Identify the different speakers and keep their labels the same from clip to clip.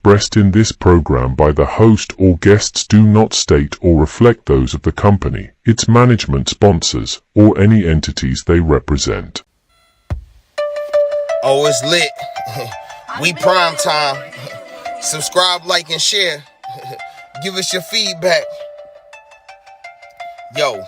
Speaker 1: expressed in this program by the host or guests do not state or reflect those of the company, its management, sponsors, or any entities they represent.
Speaker 2: Oh, it's lit. We prime time. Subscribe, like, and share. Give us your feedback. Yo,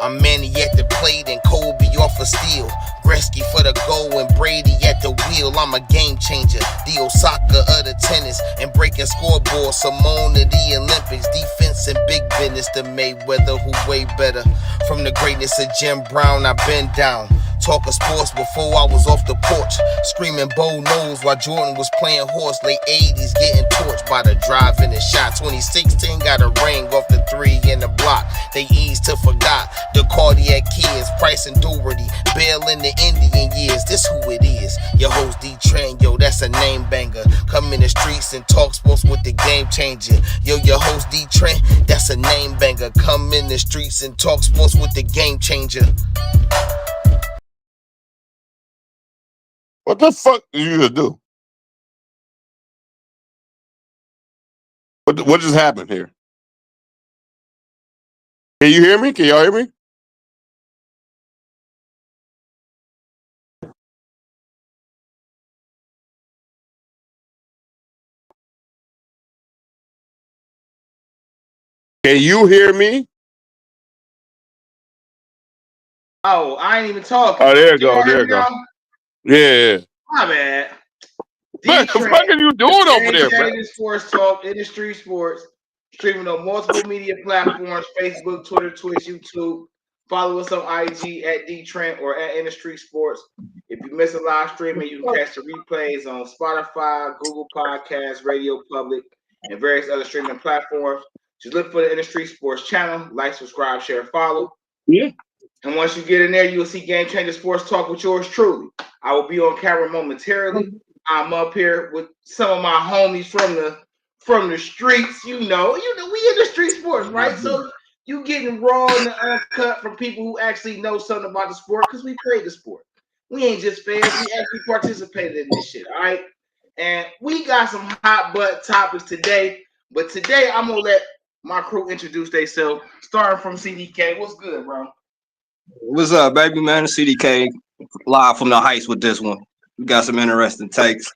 Speaker 2: I'm Manny at the plate and Kobe off of steel. Gretzky for the goal and Brady at the wheel. I'm a game changer, the Osaka of the tennis. And breaking scoreboards, Simone of the Olympics. Defense and big business, the Mayweather who way better. From the greatness of Jim Brown, I've been down. Talking sports before I was off the porch. Screaming Bo knows while Jordan was playing horse. Late 80s getting torched by the drive and the shot. 2016 got a ring off the 3 in the block. They eased to forgot the cardiac kids. Price and Doherty, Bell in the Indian years. This who it is. Your host Trynt, yo, that's a name banger. Come in the streets and talk sports with the game changer. Yo, your host Trynt, that's a name banger. Come in the streets and talk sports with the game changer.
Speaker 3: What the fuck did you just do? What just happened here? Can you hear me? Can y'all hear me? Can you hear me?
Speaker 2: Oh, I ain't even talking.
Speaker 3: Oh, there you go. There you go. Yeah.
Speaker 2: My bad.
Speaker 3: What the fuck are you doing over there, bro?
Speaker 2: Changa Sports Talk, industry sports, streaming on multiple media platforms: Facebook, Twitter, Twitch, YouTube. Follow us on IG at Trynt or at Industry Sports. If you miss a live streaming, you can catch the replays on Spotify, Google Podcasts, Radio Public, and various other streaming platforms. Just look for the Industry Sports channel. Like, subscribe, share, follow.
Speaker 3: Yeah.
Speaker 2: And once you get in there, you will see Game Changer Sports Talk with yours truly. I will be on camera momentarily. I'm up here with some of my homies from the streets. You know, we in the street sports, right? So you getting raw and uncut from people who actually know something about the sport because we play the sport. We ain't just fans. We actually participated in this shit, all right? And we got some hot butt topics today. But today I'm gonna let my crew introduce themselves. Starting from CDK. What's good, bro?
Speaker 4: What's up, baby, man? CDK live from the Heights with this one. We got some interesting takes.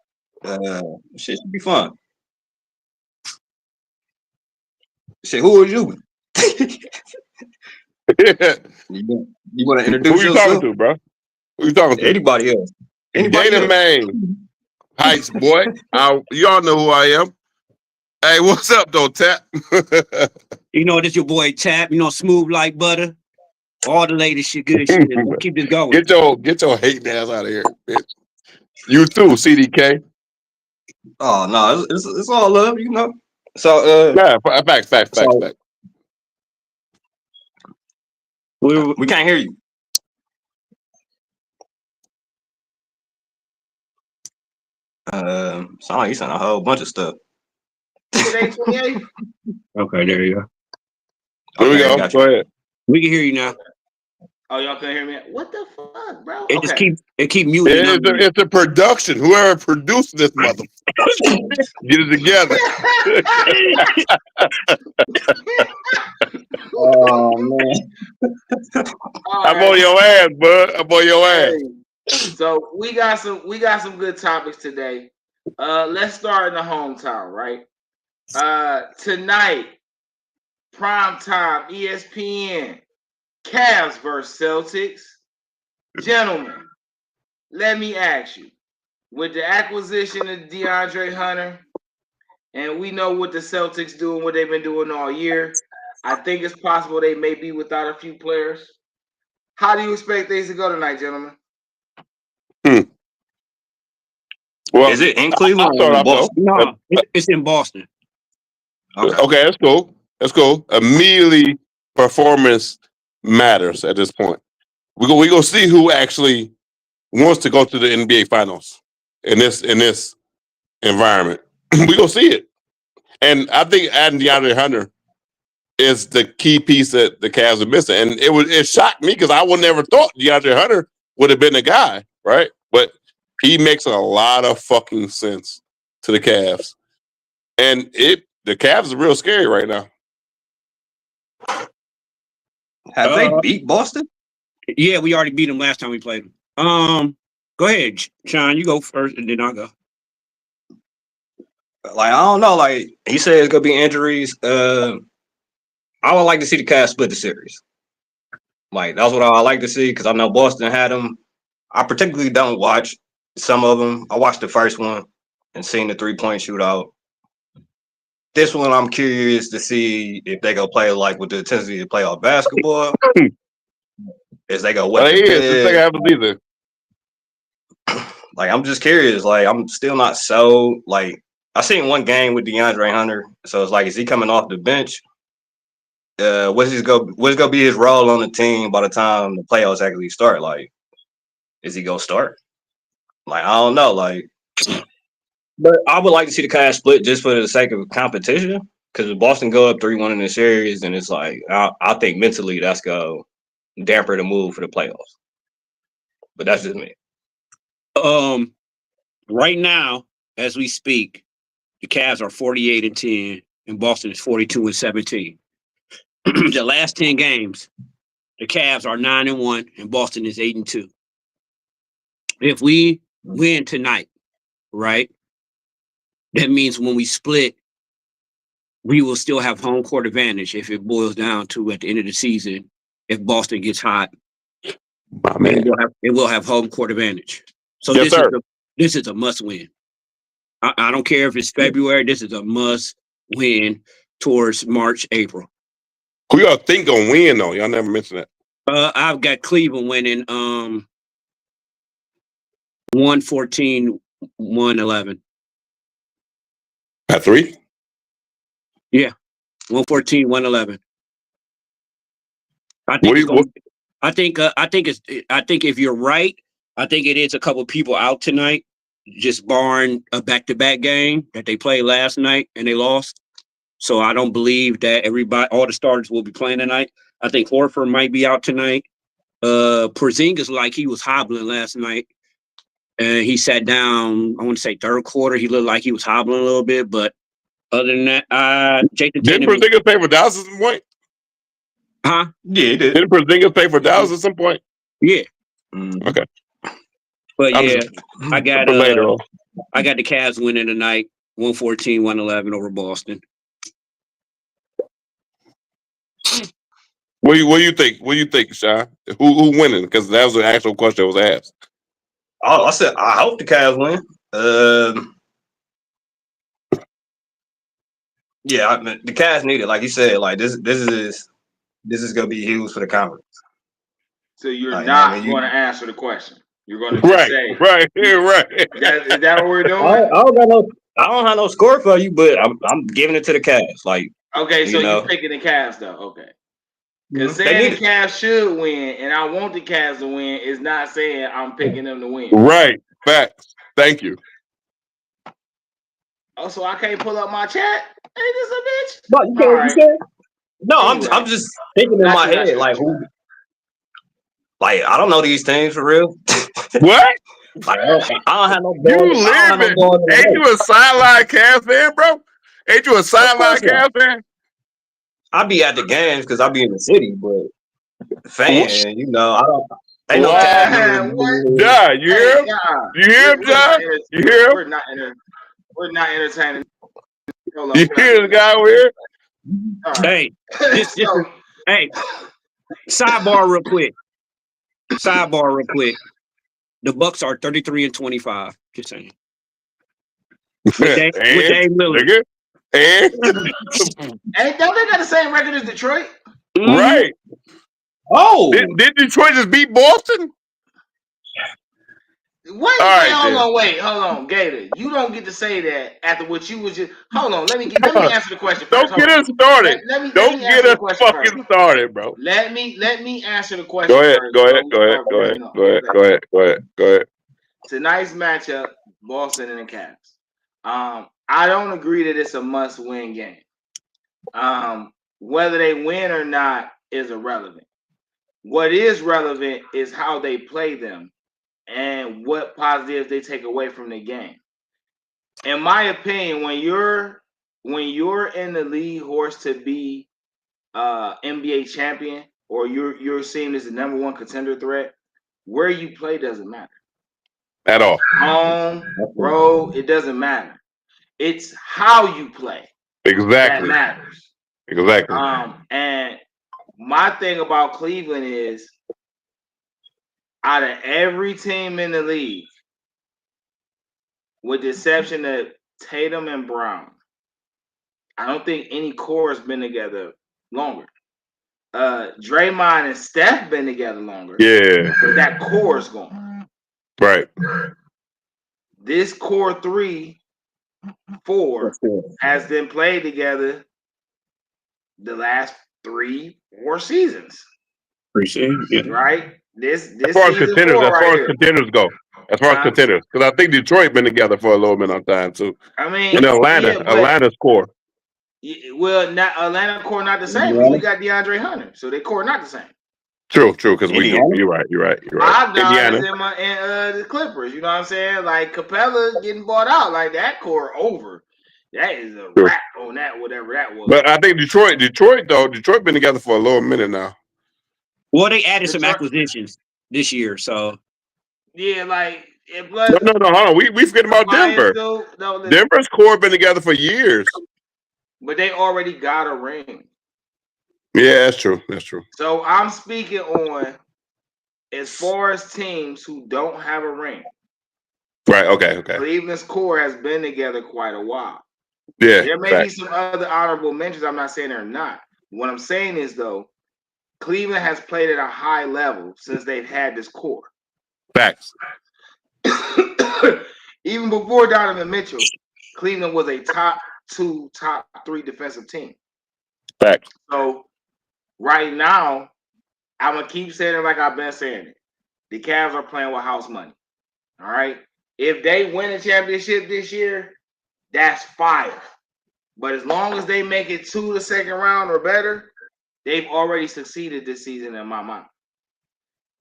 Speaker 4: Shit should be fun. Shit, who are you? You want to introduce
Speaker 3: Who you talking to, bro? Who you talking to?
Speaker 4: Anybody else?
Speaker 3: Gator Main. Heights, boy. Y'all know who I am. Hey, what's up, though, Tap?
Speaker 5: You know, this your boy Tap. You know, smooth like butter. All the latest shit, good shit. We'll keep this going.
Speaker 3: Get your hating ass out of here, bitch. You too, CDK.
Speaker 4: Oh no, it's all love, you know. So
Speaker 3: yeah, facts.
Speaker 4: We can't hear you. Sound like he's saying a whole bunch of stuff.
Speaker 5: Okay, there you go.
Speaker 3: There we go. Go ahead.
Speaker 5: We can hear you now.
Speaker 2: Oh, y'all can hear me? What the fuck, bro?
Speaker 5: It keep muting.
Speaker 3: It's a production. Whoever produced this mother, get it together.
Speaker 4: Oh man,
Speaker 3: I'm on your ass, bud. I'm on your ass.
Speaker 2: So we got some good topics today. Let's start in the hometown, right? Tonight, prime time, ESPN. Cavs versus Celtics. Gentlemen, let me ask you, with the acquisition of DeAndre Hunter, and we know what the Celtics do and what they've been doing all year, I think it's possible they may be without a few players. How do you expect things to go tonight, gentlemen?
Speaker 4: Well, is it in Cleveland or in Boston?
Speaker 5: No, it's in Boston.
Speaker 3: Okay, that's cool. That's cool. Immediately, performance matters at this point. We go see who actually wants to go to the NBA Finals in this environment. We go see it, and I think adding DeAndre Hunter is the key piece that the Cavs are missing. And it shocked me because I would never thought DeAndre Hunter would have been the guy, right? But he makes a lot of fucking sense to the Cavs. And the Cavs are real scary right now.
Speaker 4: Have they beat Boston?
Speaker 5: Yeah, we already beat them last time we played them. Go ahead, Sean. You go first, and then I'll go.
Speaker 4: Like, I don't know. Like, he said it's gonna be injuries. I would like to see the Cavs split the series. Like, that's what I like to see because I know Boston had them. I particularly don't watch some of them. I watched the first one and seen the 3-point shootout. This one, I'm curious to see if they go play like with the intensity to play off basketball. Is they go wet the bed. Like, I'm just curious. Like, I'm still not so like. I seen one game with DeAndre Hunter, so it's like, is he coming off the bench? What's gonna be his role on the team by the time the playoffs actually start? Like, is he gonna start? Like, I don't know. Like, but I would like to see the Cavs split just for the sake of competition. Because if Boston go up 3-1 in the series, then it's like I think mentally that's gonna damper the move for the playoffs. But that's just me.
Speaker 5: Right now, as we speak, the Cavs are 48-10, and Boston is 42-17. The last 10 games, the Cavs are 9-1, and Boston is 8-2. If we win tonight, right, that means when we split, we will still have home court advantage if it boils down to at the end of the season. If Boston gets hot, it will have home court advantage. So
Speaker 3: yes,
Speaker 5: this is a must win. I don't care if it's February. This is a must win towards March, April.
Speaker 3: Who y'all think gonna win though? Y'all never mentioned that.
Speaker 5: I've got Cleveland winning 114-111.
Speaker 3: At 3?
Speaker 5: Yeah. 114-111. I think if you're right, I think it is a couple people out tonight, just barring a back-to-back game that they played last night and they lost. So I don't believe that all the starters will be playing tonight. I think Horford might be out tonight. Porzingis, like he was hobbling last night, and he sat down. I want to say third quarter. He looked like he was hobbling a little bit, but other than that, Jason
Speaker 3: Didn't
Speaker 5: Tatum.
Speaker 3: Porzingis pay for Dallas at some point?
Speaker 5: Huh?
Speaker 4: Yeah, he did.
Speaker 3: Didn't Porzingis pay for Dallas at some point?
Speaker 5: Yeah.
Speaker 3: Okay.
Speaker 5: But yeah, I got the Cavs winning tonight, 114-111 over Boston.
Speaker 3: What do you think? What do you think, Shy? Who winning? Because that was the actual question that was asked.
Speaker 4: I said I hope the Cavs win. Yeah, the Cavs need it. Like you said, like this is gonna be huge for the conference.
Speaker 6: So you're not going to answer the question. You're going to just say,
Speaker 3: right.
Speaker 6: Is that what we're doing?
Speaker 4: I don't have no score for you, but I'm giving it to the Cavs. Like,
Speaker 6: okay, so you're picking the Cavs though. Okay. Because saying the Cavs should win and I want the Cavs to win is not saying I'm picking them to win.
Speaker 3: Right. Facts. Thank you.
Speaker 6: Oh, so I can't pull up my chat? Ain't this a bitch?
Speaker 4: No, you can't. Right. No, anyway, I'm just thinking in my head, like who. Like, I don't know these teams for real.
Speaker 3: What?
Speaker 4: Like, I don't have no
Speaker 3: ball. You living? Ain't you a sideline Cavs fan, bro? Ain't you a sideline Cavs fan?
Speaker 4: I be at the games because I be in the city, but fan, you know, I don't. Ain't no
Speaker 3: Cavs. Yeah, you hear him? You hear him, John? You hear him?
Speaker 6: We're not entertaining.
Speaker 3: You hear the guy over here?
Speaker 5: Hey, hey, sidebar real quick. The Bucks are 33-25. Just saying. With Dame Lillard.
Speaker 6: Hey, don't they got the same record as Detroit?
Speaker 3: Mm-hmm. Right.
Speaker 4: Oh,
Speaker 3: did Detroit just beat Boston?
Speaker 6: Hold on, Gator. You don't get to say that after what you was just. Hold on, let me answer the question first.
Speaker 3: Don't get us started. Don't get us fucking started, bro.
Speaker 6: Let me answer the question.
Speaker 3: Go ahead.
Speaker 6: First. Go ahead. Tonight's matchup, Boston and the Cavs. I don't agree that it's a must-win game. Whether they win or not is irrelevant. What is relevant is how they play them and what positives they take away from the game. In my opinion, when you're when you're in the lead horse to be NBA champion, or you're seen as the number one contender threat, where you play doesn't matter.
Speaker 3: At all.
Speaker 6: Home, road, it doesn't matter. It's how you play that
Speaker 3: Exactly.
Speaker 6: matters.
Speaker 3: Exactly.
Speaker 6: And my thing about Cleveland is, out of every team in the league, with the exception of Tatum and Brown, I don't think any core has been together longer. Draymond and Steph been together longer.
Speaker 3: Yeah.
Speaker 6: But that core is gone.
Speaker 3: Right.
Speaker 6: This core 3, 4 has been played together the last 3, 4 seasons. Right? This
Speaker 3: as far as
Speaker 6: season
Speaker 3: contenders,
Speaker 6: 4
Speaker 3: as far
Speaker 6: right
Speaker 3: as
Speaker 6: here.
Speaker 3: contenders go. As far as contenders. Because I think Detroit been together for a little bit of time too.
Speaker 6: I mean,
Speaker 3: and Atlanta's core.
Speaker 6: Well, not Atlanta core not the same. We got DeAndre Hunter, so they core not the same.
Speaker 3: True, because we do. You're right.
Speaker 6: Bogdan is in the Clippers. You know what I'm saying? Like Capella getting bought out, like that core over. That is a wrap on that, whatever that was.
Speaker 3: But I think Detroit been together for a little minute now.
Speaker 5: Well, they added some acquisitions this year, so
Speaker 6: yeah, like it
Speaker 3: No, hold on. We forget about Denver. Denver's core been together for years.
Speaker 6: But they already got a ring.
Speaker 3: Yeah, that's true.
Speaker 6: So I'm speaking on as far as teams who don't have a ring.
Speaker 3: Right, okay.
Speaker 6: Cleveland's core has been together quite a while.
Speaker 3: Yeah.
Speaker 6: There may be some other honorable mentions. I'm not saying they're not. What I'm saying is, though, Cleveland has played at a high level since they've had this core.
Speaker 3: Facts.
Speaker 6: Even before Donovan Mitchell, Cleveland was a top 2, top 3 defensive team.
Speaker 3: Facts.
Speaker 6: So right now, I'm gonna keep saying it like I've been saying it. The Cavs are playing with house money. All right. If they win a championship this year, that's fire. But as long as they make it to the second round or better, they've already succeeded this season in my mind.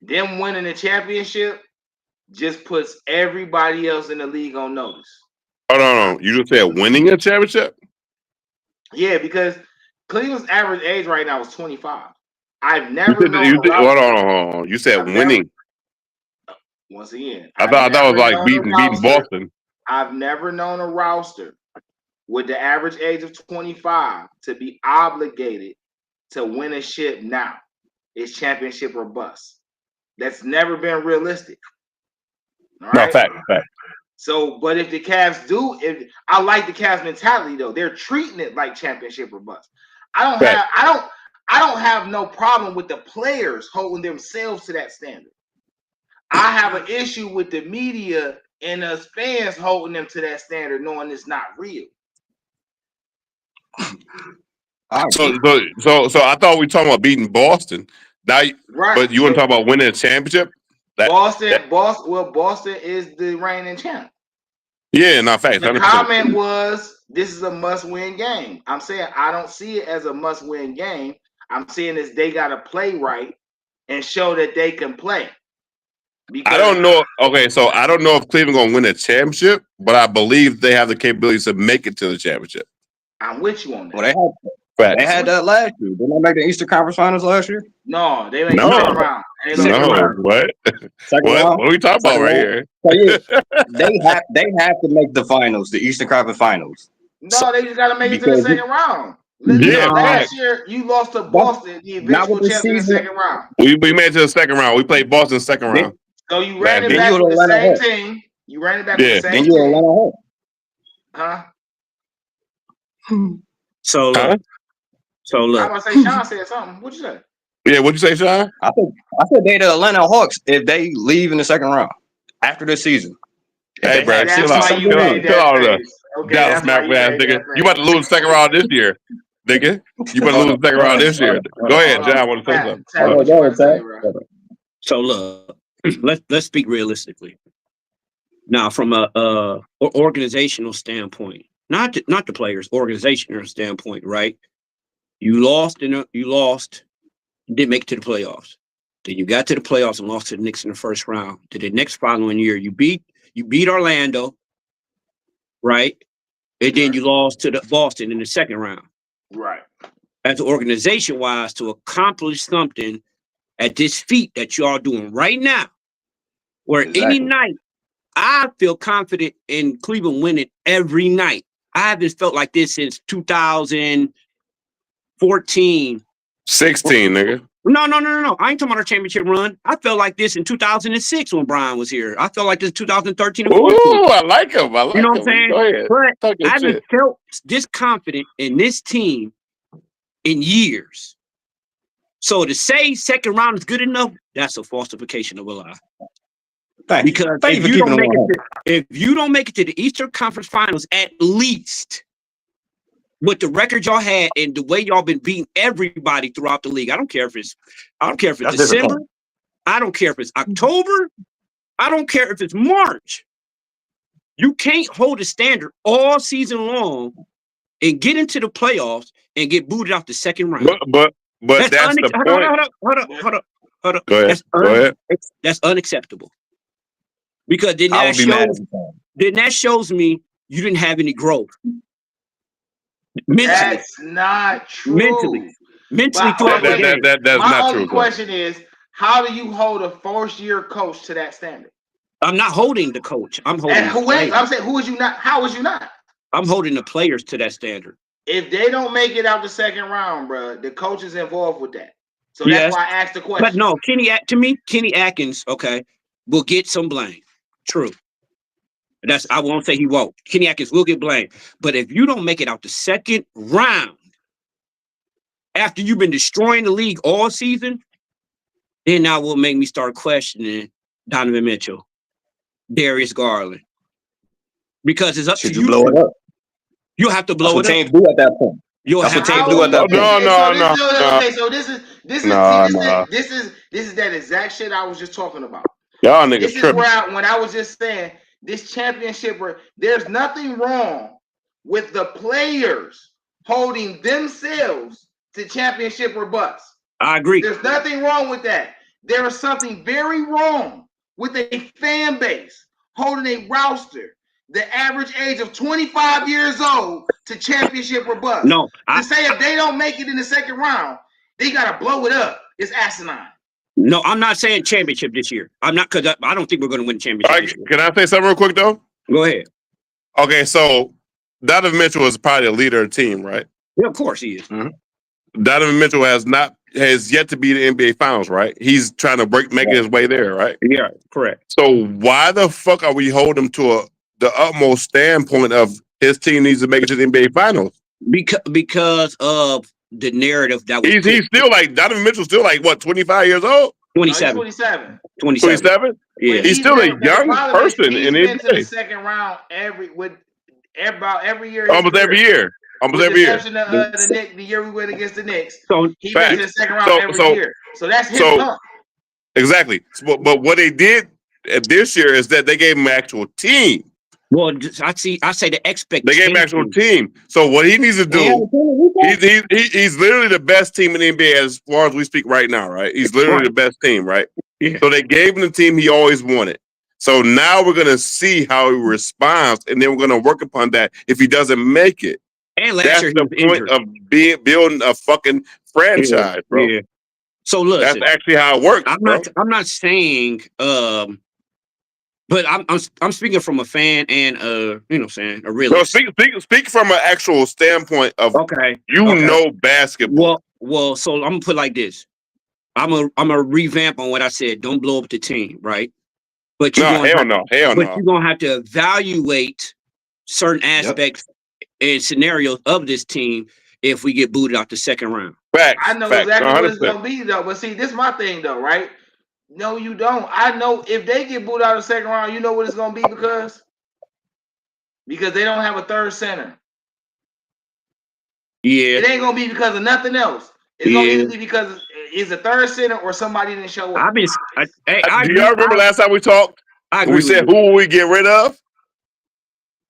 Speaker 6: Them winning the championship just puts everybody else in the league on notice.
Speaker 3: Hold on. You just said winning a championship?
Speaker 6: Yeah, because Cleveland's average age right now is 25. I've never known.
Speaker 3: Hold on. You said winning.
Speaker 6: Once again,
Speaker 3: I thought it was like beating Boston.
Speaker 6: I've never known a roster with the average age of 25 to be obligated to win a ship now. It's championship or bust. That's never been realistic. All right?
Speaker 3: No, fact.
Speaker 6: So, but if the Cavs do, I like the Cavs mentality though. They're treating it like championship or bust. I don't have no problem with the players holding themselves to that standard. I have an issue with the media and us fans holding them to that standard, knowing it's not real.
Speaker 3: So I thought we were talking about beating Boston. Now, right. But you want to talk about winning a championship?
Speaker 6: Boston is the reigning champ.
Speaker 3: Yeah, not facts.
Speaker 6: The comment was, this is a must-win game. I'm saying I don't see it as a must-win game. I'm saying is they got to play right and show that they can play.
Speaker 3: I don't know. Okay, so I don't know if Cleveland going to win a championship, but I believe they have the capabilities to make it to the championship.
Speaker 6: I'm with you on that.
Speaker 4: Well, they had that last year. Didn't they make the Eastern Conference Finals last year?
Speaker 6: No, they made the second round.
Speaker 3: What? What are we talking about right here?
Speaker 4: So yeah, they have to make the finals, the Eastern Conference Finals.
Speaker 6: No, they just got to make it to the second round. Last year you lost to Boston, the eventual champion in the second round.
Speaker 3: We made it to the second round. We played Boston in the second round.
Speaker 6: So you ran it back with the same team. You ran it back with the same
Speaker 4: team. Then you were Atlanta Hawks.
Speaker 6: Huh?
Speaker 5: So look.
Speaker 6: I'm gonna say Sean said something. What'd you say?
Speaker 3: Yeah, what'd you say, Sean?
Speaker 4: I said they the Atlanta Hawks if they leave in the second round after this season.
Speaker 3: Hey, bro, chill out. Okay, that's why you nigga. You about to lose the second round this year, nigga. You about to lose the second round this year. Go ahead, John. I want to say
Speaker 5: something. So look, let's speak realistically. Now, from a organizational standpoint, not the players, organizational standpoint, right? You lost, didn't make it to the playoffs. Then you got to the playoffs and lost to the Knicks in the first round. To the next following year, you beat Orlando, right? and then you lost to the Boston in the second round.
Speaker 6: Right.
Speaker 5: As an organization wise, to accomplish something at this feat that you are doing right now, where any night I feel confident in Cleveland winning every night. I haven't felt like this since 2014.
Speaker 3: 16, nigga.
Speaker 5: No. I ain't talking about our championship run. I felt like this in 2006 when Brian was here. I felt like this in 2013 and 14.
Speaker 3: Ooh, I like him. I like
Speaker 5: You know what
Speaker 3: him.
Speaker 5: I'm saying?
Speaker 3: Go ahead.
Speaker 5: But
Speaker 3: Talk your
Speaker 5: I haven't
Speaker 3: shit.
Speaker 5: felt this confident in this team in years. So to say second round is good enough, that's a falsification of a lie. Because if you don't make it to the Eastern Conference Finals, at least with the record y'all had and the way y'all been beating everybody throughout the league, I don't care if it's December, I don't care if it's October, I don't care if it's March. You can't hold a standard all season long and get into the playoffs and get booted out the second round.
Speaker 3: But that's the point.
Speaker 5: Hold up.
Speaker 3: Go ahead.
Speaker 5: That's unacceptable. Because then that shows me you didn't have any growth. Mentally.
Speaker 6: That's not true.
Speaker 5: Mentally throughout the game.
Speaker 3: That's
Speaker 6: My
Speaker 3: not
Speaker 6: only
Speaker 3: true.
Speaker 6: question is, how do you hold a first-year coach to that standard?
Speaker 5: I'm not holding the coach. I'm holding the players.
Speaker 6: I'm saying, who is you not? How is you not?
Speaker 5: I'm holding the players to that standard.
Speaker 6: If they don't make it out the second round, bro, the coach is involved with that. So that's why I asked the question.
Speaker 5: But no, Kenny Atkins, okay, will get some blame. True. I won't say he won't. Kenny Atkins will get blamed. But if you don't make it out the second round, after you've been destroying the league all season, then that will make me start questioning Donovan Mitchell, Darius Garland. Because it's up to you.
Speaker 4: Blow it up?
Speaker 5: You'll have to blow it up.
Speaker 4: Teams do at that point.
Speaker 5: You'll have to
Speaker 4: do at that point.
Speaker 3: No.
Speaker 6: Okay, so this is that exact shit I was just talking about.
Speaker 3: Y'all niggas
Speaker 6: This is
Speaker 3: tripping.
Speaker 6: where when I was just saying this championship, there's nothing wrong with the players holding themselves to championship or bust.
Speaker 5: I agree.
Speaker 6: There's nothing wrong with that. There is something very wrong with a fan base holding a roster, the average age of 25 years old, to championship or bust. To say if they don't make it in the second round, they gotta blow it up. It's asinine.
Speaker 5: No, I'm not saying championship this year. I'm not, because I don't think we're going to win championship this year.
Speaker 3: Can I say something real quick, though?
Speaker 5: Go ahead.
Speaker 3: Okay, so Donovan Mitchell is probably a leader of the team, right?
Speaker 5: Yeah, of course he is.
Speaker 3: Mm-hmm. Donovan Mitchell has yet to be the NBA Finals, right? He's trying to make his way there, right?
Speaker 5: Yeah, correct.
Speaker 3: So why the fuck are we holding him to the utmost standpoint of his team needs to make it to the NBA Finals?
Speaker 5: Because of the narrative that was
Speaker 3: he's still like Donovan Mitchell's still like what, 25 years old?
Speaker 5: 27.
Speaker 3: 27? Yeah. He's still a young person in the NBA.
Speaker 6: To the second round every year.
Speaker 3: Almost every year.
Speaker 6: The year we went against the Knicks.
Speaker 5: So
Speaker 6: he went to the second round every year. So that's his luck.
Speaker 3: Exactly. But what they did this year is that they gave him an actual team.
Speaker 5: Well, I say the expectation.
Speaker 3: They gave him an actual team. So what he needs to do, he's literally the best team in the NBA as far as we speak right now, right? He's literally the best team, right?
Speaker 5: Yeah.
Speaker 3: So they gave him the team he always wanted. So now we're gonna see how he responds, and then we're gonna work upon that if he doesn't make it.
Speaker 5: And
Speaker 3: that's the point of building a fucking franchise, bro.
Speaker 5: Yeah. So look,
Speaker 3: that's actually how it works.
Speaker 5: I'm not saying but I'm speaking from a fan and a realist.
Speaker 3: No, speak from an actual standpoint of know basketball.
Speaker 5: Well, so I'm gonna put it like this. I'm a revamp on what I said. Don't blow up the team, right? But
Speaker 3: hell no.
Speaker 5: You're gonna have to evaluate certain aspects and scenarios of this team if we get booted out the second round.
Speaker 3: Facts.
Speaker 6: I know exactly what it's gonna be though. But see, this is my thing though, right? No, you don't. I know if they get booted out of the second round, you know what it's gonna be because they don't have a third center.
Speaker 5: Yeah,
Speaker 6: it ain't gonna be because of nothing else. It's gonna either be because it's a third center or somebody didn't show up.
Speaker 3: Do y'all remember last time we talked? We said who will we get rid of?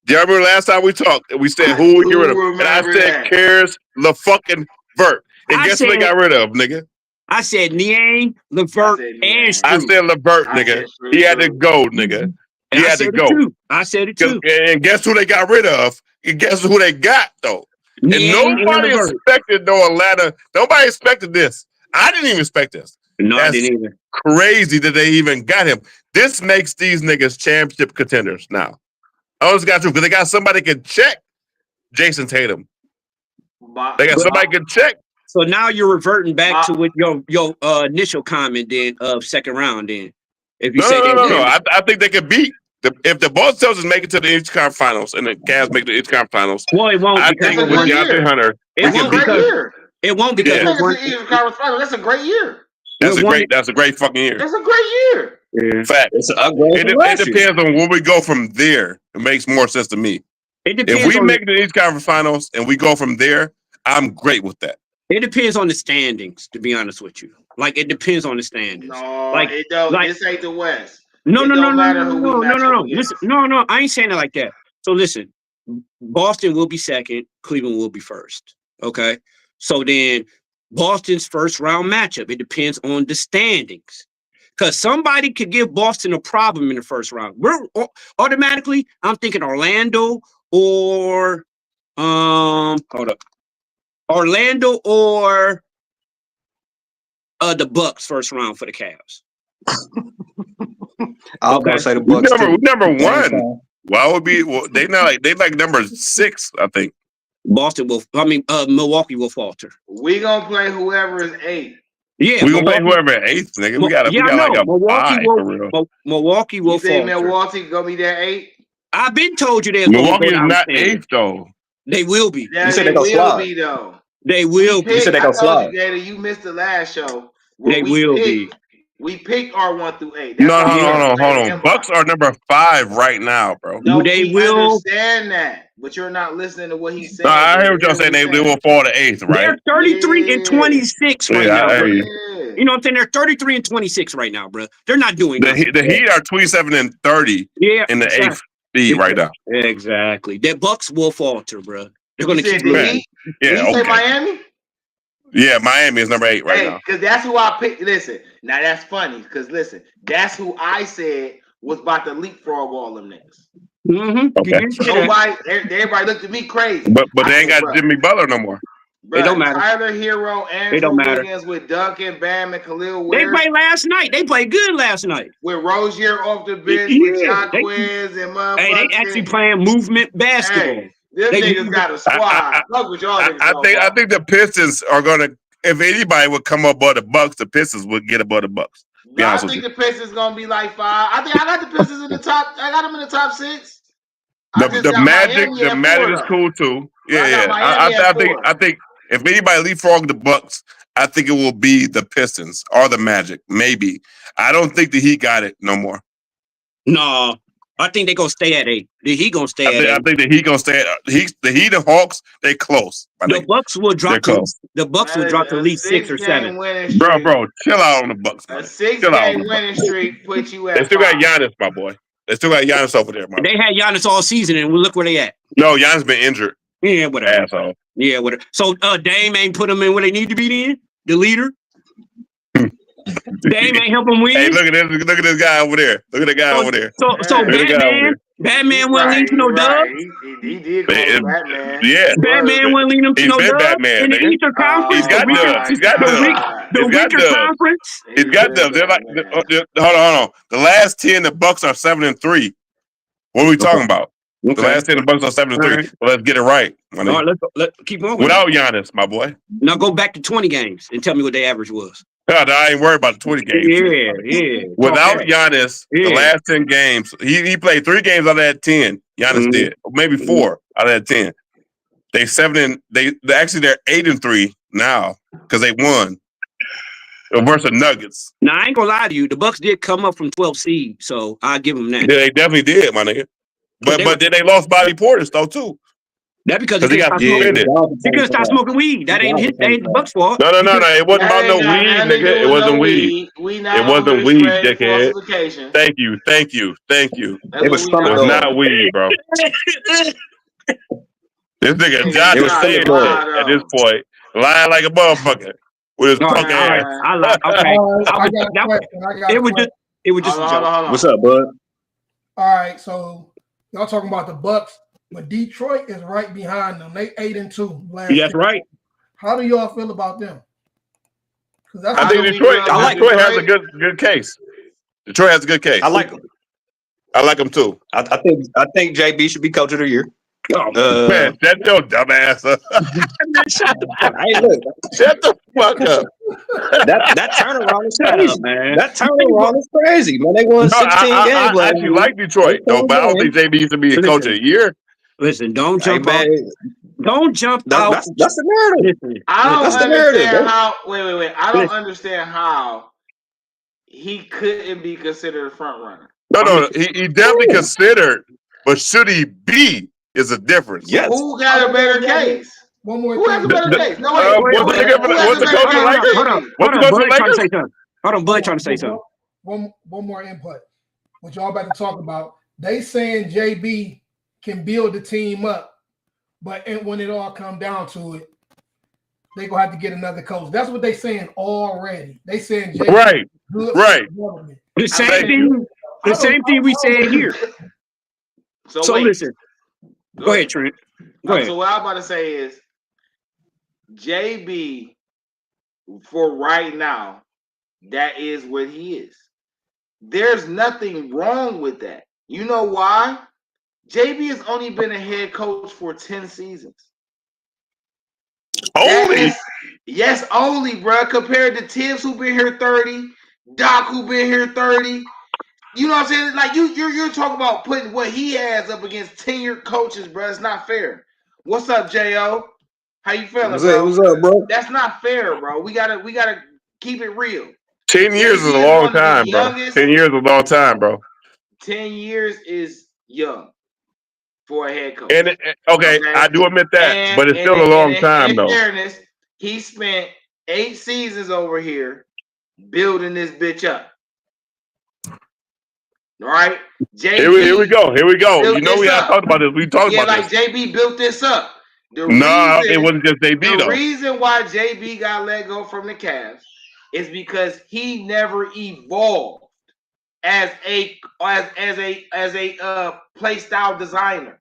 Speaker 3: Do y'all remember last time we talked? We said who we get rid of, and I said Cares LaFucking Vert. And guess who they got rid of, nigga?
Speaker 5: I said Niang, LeVert, and Strus.
Speaker 3: I said LeVert, nigga. He had to go, nigga. He had to go.
Speaker 5: I said it too.
Speaker 3: And guess who they got rid of? And guess who they got though? And nobody expected Atlanta. Nobody expected this. I didn't even expect this.
Speaker 5: No,
Speaker 3: That's
Speaker 5: I didn't either.
Speaker 3: crazy that they even got him. This makes these niggas championship contenders now. I just got to because they got somebody can check Jason Tatum. They got somebody can check.
Speaker 5: So now you're reverting back to what your initial comment then of second round. Then, if you
Speaker 3: no. I think they could beat if the Boston Celtics make it to the Eastern Conference Finals and the Cavs make the Eastern Conference Finals.
Speaker 5: Well, it won't.
Speaker 3: I think with DeAndre Hunter,
Speaker 5: it won't because
Speaker 6: Eastern Conference Finals. That's a great year.
Speaker 3: That's a great fucking year.
Speaker 6: That's a great year.
Speaker 3: Yeah. Fact. It depends on where we go from there. It makes more sense to me. If we make it to the Eastern Conference Finals and we go from there, I'm great with that.
Speaker 5: It depends on the standings, to be honest with you. Like, it depends on the standings.
Speaker 6: No,
Speaker 5: like,
Speaker 6: it don't. This ain't the West.
Speaker 5: No. Listen, no. I ain't saying it like that. So listen, Boston will be second. Cleveland will be first. Okay. So then Boston's first round matchup, it depends on the standings. Because somebody could give Boston a problem in the first round. We're automatically, I'm thinking Orlando or Orlando or the Bucks first round for the Cavs.
Speaker 4: I was gonna say the Bucks.
Speaker 3: Number one. Why would be? Well, they like number 6, I think.
Speaker 5: Milwaukee will falter.
Speaker 6: We gonna play whoever is 8.
Speaker 5: Yeah,
Speaker 3: we gonna play whoever is 8th, nigga. We got like a
Speaker 5: Milwaukee
Speaker 3: 5 for real.
Speaker 5: Milwaukee will falter.
Speaker 6: Milwaukee gonna be that 8?
Speaker 5: I've been told you that.
Speaker 3: Milwaukee is not 8th though.
Speaker 5: They will be.
Speaker 6: Yeah,
Speaker 4: you said
Speaker 6: they
Speaker 4: will
Speaker 6: slide. Be though.
Speaker 5: They will be.
Speaker 4: You said they gonna slide.
Speaker 6: You missed the last show.
Speaker 5: They will be.
Speaker 6: We picked our 1 through 8.
Speaker 3: Hold on. Bucks are number 5 right now, bro.
Speaker 6: No,
Speaker 5: they will
Speaker 6: understand that, but you're not listening to what he's saying.
Speaker 3: No, I hear what y'all saying. They will fall to 8th, right?
Speaker 5: They're 33 and 26 right now. Bro.
Speaker 3: You
Speaker 5: know what I'm saying? They're 33 and 26 right now, bro. They're not doing
Speaker 3: the Heat are 27 and 30 in the 8th seed right now.
Speaker 5: Exactly. The Bucks will falter, bro. They're going to keep
Speaker 6: the
Speaker 3: Yeah,
Speaker 6: okay. Say Miami?
Speaker 3: Yeah, Miami is number 8 right now.
Speaker 6: Because that's who I picked. Listen, now that's funny. Because listen, that's who I said was about to leapfrog all them niggas.
Speaker 5: Okay.
Speaker 6: Everybody looked at me crazy.
Speaker 3: But they ain't got Jimmy Butler no more.
Speaker 6: Bruh,
Speaker 5: it don't matter.
Speaker 6: Tyler Hero, Andrew Wiggins with Duncan, Bam, and Khalil Ware.
Speaker 5: They played last night. They played good last night.
Speaker 6: With Rozier off the bench, with Jacquez and motherfuckers.
Speaker 5: Hey, they actually playing movement basketball.
Speaker 6: Hey, them niggas got a squad. Fuck with y'all niggas.
Speaker 3: I think the Pistons are gonna. If anybody would come above the Bucks, the Pistons would get above the Bucks.
Speaker 6: I think the Pistons gonna be like 5. I think I got the Pistons in the top. I got them in the top 6.
Speaker 3: The Magic is cool too. Yeah. I think if anybody leapfrog the Bucks, I think it will be the Pistons or the Magic. Maybe. I don't think the Heat got it no more.
Speaker 5: No. I think they're gonna stay at 8. The Heat gonna stay at 8.
Speaker 3: I think the Heat gonna stay at the Heat and Hawks, they close.
Speaker 5: The Bucks will drop to at least 6 or 7.
Speaker 3: Bro, chill out on the Bucks.
Speaker 6: Man. A 6-game winning streak puts you at.
Speaker 3: They still got Giannis, my boy. They still got Giannis over there, man.
Speaker 5: They had Giannis all season, and look where they at.
Speaker 3: No, Giannis been injured.
Speaker 5: Yeah, whatever.
Speaker 3: Asshole.
Speaker 5: Yeah, whatever. So Dame ain't put them in where they need to be in? The leader? Dame ain't help him win?
Speaker 3: Hey, look at this guy over there. Look at the guy over there.
Speaker 5: So Batman wasn't leading to no dub?
Speaker 6: He did go Batman.
Speaker 3: Yeah.
Speaker 5: Batman wasn't leading to no dub?
Speaker 3: Batman,
Speaker 5: in the Eastern Conference?
Speaker 3: He's got dubs. He's got dubs.
Speaker 5: The Winter Conference?
Speaker 3: He's got dubs. They're like, hold on. The last 10, the Bucks are 7-3. What are we talking about? Okay. The last 10, the Bucks are 7-3. Right. Well, let's get it right.
Speaker 5: All right, let's keep going.
Speaker 3: Without Giannis, my boy.
Speaker 5: Now go back to 20 games and tell me what the average was.
Speaker 3: God, I ain't worried about the 20 games.
Speaker 5: Yeah.
Speaker 3: Without Giannis, the last 10 games, he played 3 games out of that 10. Giannis did. Or maybe 4 out of that 10. They're 8-3 now because they won versus Nuggets.
Speaker 5: Now I ain't gonna lie to you. The Bucks did come up from 12 seed, so I'll give them that.
Speaker 3: Yeah, they definitely did, my nigga. But then they lost Bobby Portis though too.
Speaker 5: That because he couldn't stop smoking weed. That ain't the Bucks' fault.
Speaker 3: No. It wasn't about no weed, nigga. It wasn't weed. It wasn't weed, dickhead. Thank you. It was not weed, bro. This nigga Josh was saying at this point, lying like a motherfucker with his punk ass.
Speaker 5: I lied. Okay. It was just a joke.
Speaker 4: What's up, bud?
Speaker 7: All right, so y'all talking about the Bucks. but Detroit is right behind them. They 8-2 last
Speaker 5: That's
Speaker 7: year.
Speaker 5: right.
Speaker 7: How do y'all feel about them? Because
Speaker 3: I think Detroit has a
Speaker 6: Detroit?
Speaker 3: good case. Detroit has a good case.
Speaker 4: I like him.
Speaker 3: I like them too.
Speaker 4: I think JB should be coach of the year.
Speaker 3: Man, shut your dumb ass up.
Speaker 5: Shut the fuck
Speaker 4: Hey, look,
Speaker 3: Shut the fuck up.
Speaker 4: that turnaround is
Speaker 5: Shut
Speaker 4: crazy.
Speaker 5: up, man.
Speaker 4: That turnaround is crazy, man. They won 16 games
Speaker 3: I
Speaker 4: last
Speaker 3: actually
Speaker 4: year.
Speaker 3: like Detroit, though, but I don't think JB used to be a coach of the year.
Speaker 5: Listen, don't
Speaker 4: Hey,
Speaker 5: jump out.
Speaker 4: man,
Speaker 5: Don't jump out.
Speaker 4: that's the narrative.
Speaker 5: Listen,
Speaker 6: I don't
Speaker 4: That's the narrative,
Speaker 6: understand
Speaker 4: bro.
Speaker 6: how. Wait. I don't
Speaker 5: Listen.
Speaker 6: understand how he couldn't be considered a front runner.
Speaker 3: No, he definitely considered, but should he be is a difference.
Speaker 4: Yes.
Speaker 6: Who got a better case?
Speaker 7: One more
Speaker 6: Who has a
Speaker 7: thing.
Speaker 6: better case? No,
Speaker 3: What's the coach of the Lakers? What's the coach of the Lakers?
Speaker 5: Hold on, Bud trying to say something.
Speaker 7: One more input. What y'all about to talk about? They saying JB can build the team up, but when it all come down to it, they gonna have to get another coach. That's what they saying already. They saying JB
Speaker 3: Right.
Speaker 7: good
Speaker 3: Right.
Speaker 7: for development.
Speaker 5: The same thing we said here. So
Speaker 6: wait.
Speaker 5: listen. Go ahead, Trent. Go ahead.
Speaker 6: So what I'm about to say is JB for right now, that is what he is. There's nothing wrong with that. You know why? JB has only been a head coach for 10 seasons.
Speaker 3: Only?
Speaker 6: Yes, only, bro. Compared to Tibbs, who been here 30, Doc, who been here 30. You know what I'm saying? Like you're talking about putting what he has up against tenured coaches, bro. It's not fair. What's up, Jo? How you feeling, bro?
Speaker 4: What's up, bro?
Speaker 6: That's not fair, bro. We gotta keep it real.
Speaker 3: 10 years is a long time, bro. 10 years is a long time, bro.
Speaker 6: 10 years is young for a head coach.
Speaker 3: And okay, I do admit that, but it's still a long time, though.
Speaker 6: In fairness, he spent 8 seasons over here building this bitch up. All right, JB.
Speaker 3: Here we go. You know we have talked about this. We talked about
Speaker 6: like
Speaker 3: this.
Speaker 6: JB built this up.
Speaker 3: It wasn't just JB though.
Speaker 6: The reason why JB got let go from the Cavs is because he never evolved as a play style designer.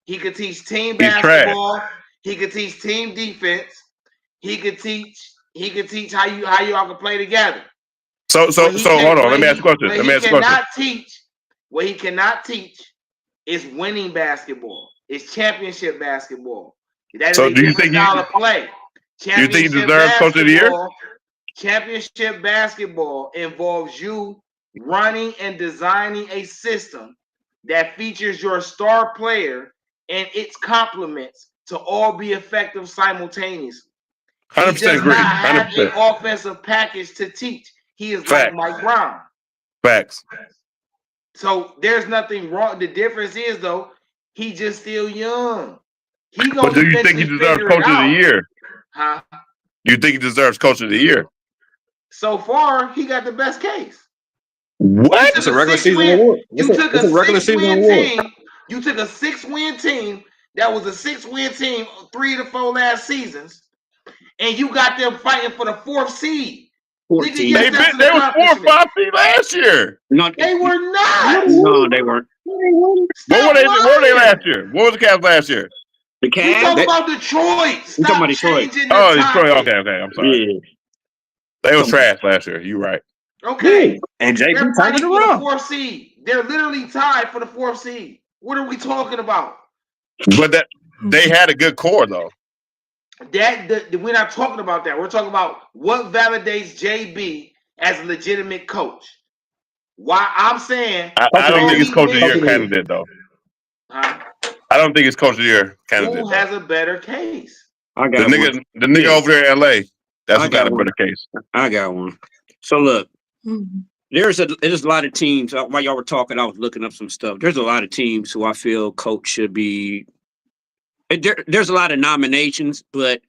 Speaker 6: He could teach team basketball. He could teach team defense. He could teach how you all can play together.
Speaker 3: So hold on. Let me ask you a question.
Speaker 6: What he cannot teach is winning basketball. It's championship basketball. That is a different style of play.
Speaker 3: Do you think he deserves coach of the year?
Speaker 6: Championship basketball involves you running and designing a system that features your star player and its complements to all be effective simultaneously.
Speaker 3: 100% agree. 100%.
Speaker 6: Have an offensive package to teach. He is like Mike Brown.
Speaker 3: Facts.
Speaker 6: So there's nothing wrong. The difference is though, he just still young.
Speaker 3: But do you think he deserves coach of the year?
Speaker 6: Huh?
Speaker 3: You think he deserves coach of the year?
Speaker 6: So far, he got the best case.
Speaker 3: What?
Speaker 4: It's a regular season award.
Speaker 6: You took a 6-win team. You took a 6-win team that was a 6-win team 3 to 4 last seasons, and you got them fighting for the 4th seed.
Speaker 5: 14.
Speaker 3: They were 4 or 5 seed last year.
Speaker 6: They were not.
Speaker 5: No, they weren't.
Speaker 3: What were they last year? What was the Cavs last year?
Speaker 5: The Cavs.
Speaker 6: You talking about Detroit?
Speaker 5: You talking about Detroit?
Speaker 3: Oh, Detroit. Okay. I'm sorry.
Speaker 5: Yeah.
Speaker 3: They was trash last year. You're right.
Speaker 6: Okay.
Speaker 4: And
Speaker 6: They're
Speaker 4: JB
Speaker 6: fighting
Speaker 4: turned it
Speaker 6: for
Speaker 4: around.
Speaker 6: the 4th seed. They're literally tied for the 4th seed. What are we talking about?
Speaker 3: But they had a good core though.
Speaker 6: We're not talking about that. We're talking about what validates JB as a legitimate coach. Why I'm saying
Speaker 3: I don't think it's coach of the year candidate though.
Speaker 6: Huh?
Speaker 3: I don't think it's coach of the year candidate.
Speaker 6: Who has a better case?
Speaker 5: I got
Speaker 3: the nigga over there in LA. That's who got a better case.
Speaker 5: I got one. So look, there's a lot of teams. While y'all were talking, I was looking up some stuff. There's a lot of teams who I feel coach should be. There's a lot of nominations, but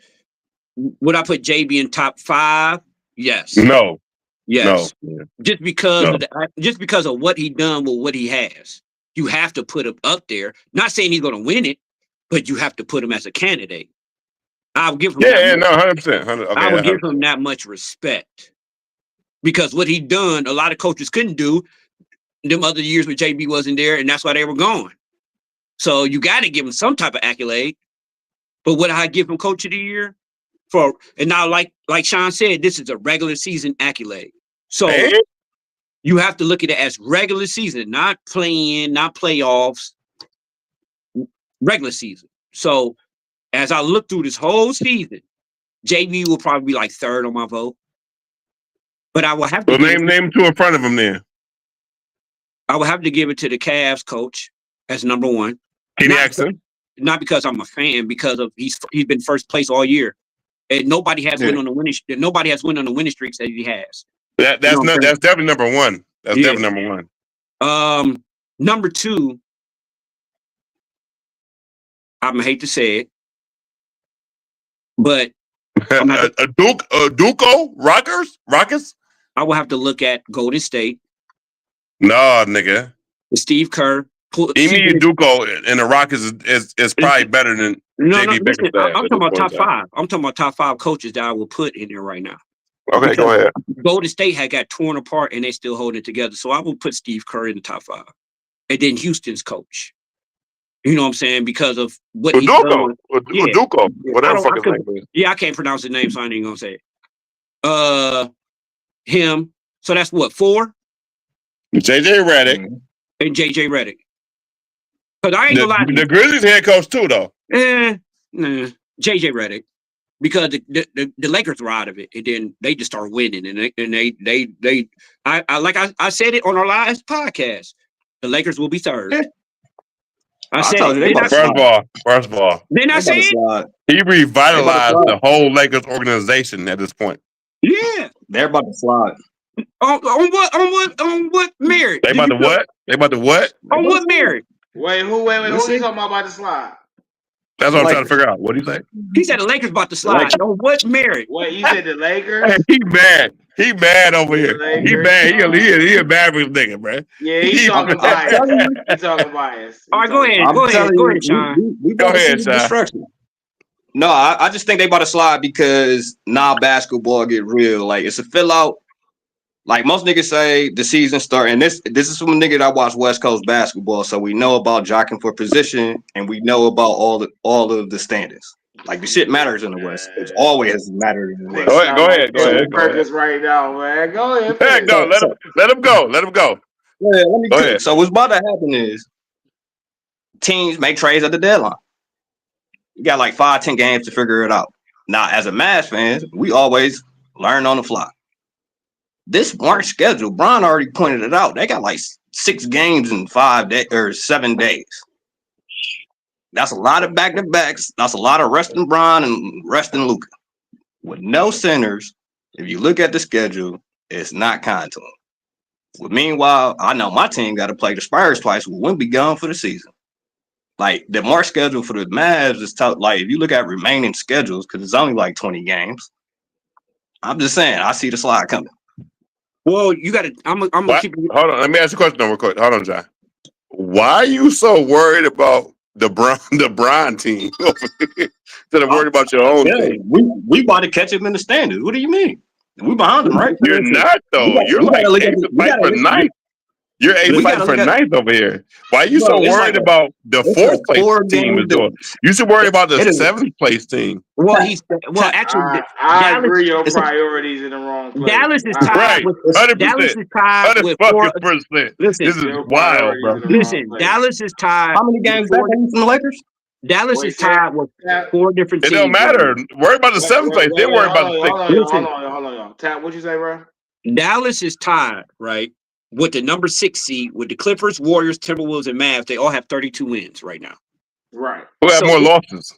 Speaker 5: would I put JB in top 5? Yes.
Speaker 3: No.
Speaker 5: Yes.
Speaker 3: No.
Speaker 5: Just because of what he done with what he has. You have to put him up there. Not saying he's going to win it, but you have to put him as a candidate. I'll give him
Speaker 3: 100%.
Speaker 5: I would give him that much respect. Because what he done, a lot of coaches couldn't do them other years when JB wasn't there, and that's why they were gone. So you got to give him some type of accolade. But would I give him Coach of the Year? And now, like Sean said, this is a regular season accolade. So you have to look at it as regular season, not playing, not playoffs, regular season. So as I look through this whole season, JB will probably be like third on my vote. But I will have to
Speaker 3: name two in front of him then.
Speaker 5: I will have to give it to the Cavs coach as number one.
Speaker 3: Kenny Atkinson.
Speaker 5: Not because I'm a fan, because of he's been first place all year. And nobody has win on the winning streaks that he has.
Speaker 3: That's definitely number one. That's definitely number one.
Speaker 5: Number two, I'm gonna hate to say it, but
Speaker 3: Duco Rockets.
Speaker 5: I will have to look at Golden State.
Speaker 3: No, nigga.
Speaker 5: Steve Kerr.
Speaker 3: Emi Duco and the Rockets is probably better than JB Bickerstaff.
Speaker 5: I'm talking about top five. I'm talking about top five coaches that I will put in there right now.
Speaker 3: Okay, because go ahead.
Speaker 5: Golden State had got torn apart and they still holding it together. So I will put Steve Kerr in the top five. And then Houston's coach. You know what I'm saying? Because of what he's done.
Speaker 3: Duco. Whatever fucking name is.
Speaker 5: Yeah, I can't pronounce his name, so I ain't gonna say it. Him. So that's what, 4?
Speaker 3: JJ Redick.
Speaker 5: And JJ Redick. Because I ain't gonna lie.
Speaker 3: The Grizzlies head coach too, though.
Speaker 5: JJ Redick. Because the Lakers were out of it, and then they just started winning, and I said it on our last podcast. The Lakers will be third. I said
Speaker 3: first of all.
Speaker 5: Then I said
Speaker 3: he revitalized the whole Lakers organization at this point.
Speaker 5: Yeah,
Speaker 4: they're about to slide.
Speaker 5: On what merit?
Speaker 3: They about to what? They about to what?
Speaker 5: On what merit?
Speaker 6: Wait, who you talking about the slide?
Speaker 3: That's what I'm trying to figure out. What do you say?
Speaker 5: He said the Lakers about to slide. On what merit?
Speaker 6: Wait, you said the Lakers?
Speaker 3: He mad. He mad over here. He mad. He a Mavericks nigga, bro.
Speaker 6: Yeah, he's talking bias. He's talking bias.
Speaker 5: All right, go ahead, Sean.
Speaker 4: Go ahead, Sean. No, I just think they about to slide because now basketball get real. Like, it's a fill out. Like most niggas say, the season start, and this is from a nigga that watch West Coast basketball, so we know about jockeying for position, and we know about all of the standings. Like the shit matters in the West. It's always mattered in the West.
Speaker 3: Go ahead.
Speaker 6: Purpose right now, man. Go ahead.
Speaker 3: Let him go.
Speaker 4: Yeah, let me go ahead. So what's about to happen is teams make trades at the deadline. You got like 5-10 games to figure it out. Now, as a Mavs fans, we always learn on the fly. This March schedule, Bron already pointed it out. They got like 6 games in 5 days or 7 days. That's a lot of back-to-backs. That's a lot of resting Bron and resting Luka. With no centers, if you look at the schedule, it's not kind to them. Well, meanwhile, I know my team got to play the Spurs twice. We wouldn't be gone for the season. Like the March schedule for the Mavs is tough. Like if you look at remaining schedules, because it's only like 20 games. I'm just saying, I see the slide coming.
Speaker 5: Well, you got to. I'm gonna keep.
Speaker 3: Hold on. Let me ask you a question real quick. Hold on, John. Why are you so worried about the Bron team instead of worried about your own team?
Speaker 4: We about to catch him in the standings. What do you mean? We behind him, right?
Speaker 3: You're not though. You're like 8th fight for 9th. You're 8th fight for 9th over here. Why are you so worried about the 4th place team is doing? You should worry about the 7th place team.
Speaker 5: Well, actually,
Speaker 6: I agree. Your priorities in the wrong place.
Speaker 5: Dallas is tied with 100%. Dallas is tied with 4%. Listen,
Speaker 3: this is wild, bro.
Speaker 5: Listen, Dallas is tied.
Speaker 4: How many games back from the Lakers?
Speaker 5: Dallas is tied with 4 different teams.
Speaker 3: It don't matter. Worry about the 7th place. Then worry about the 6th.
Speaker 6: Hold on. Tap, what'd you say, bro?
Speaker 5: Dallas is tied, right, with the number 6 seed with the Clippers, Warriors, Timberwolves, and Mavs. They all have 32 wins right now.
Speaker 6: Right.
Speaker 3: Who have more losses?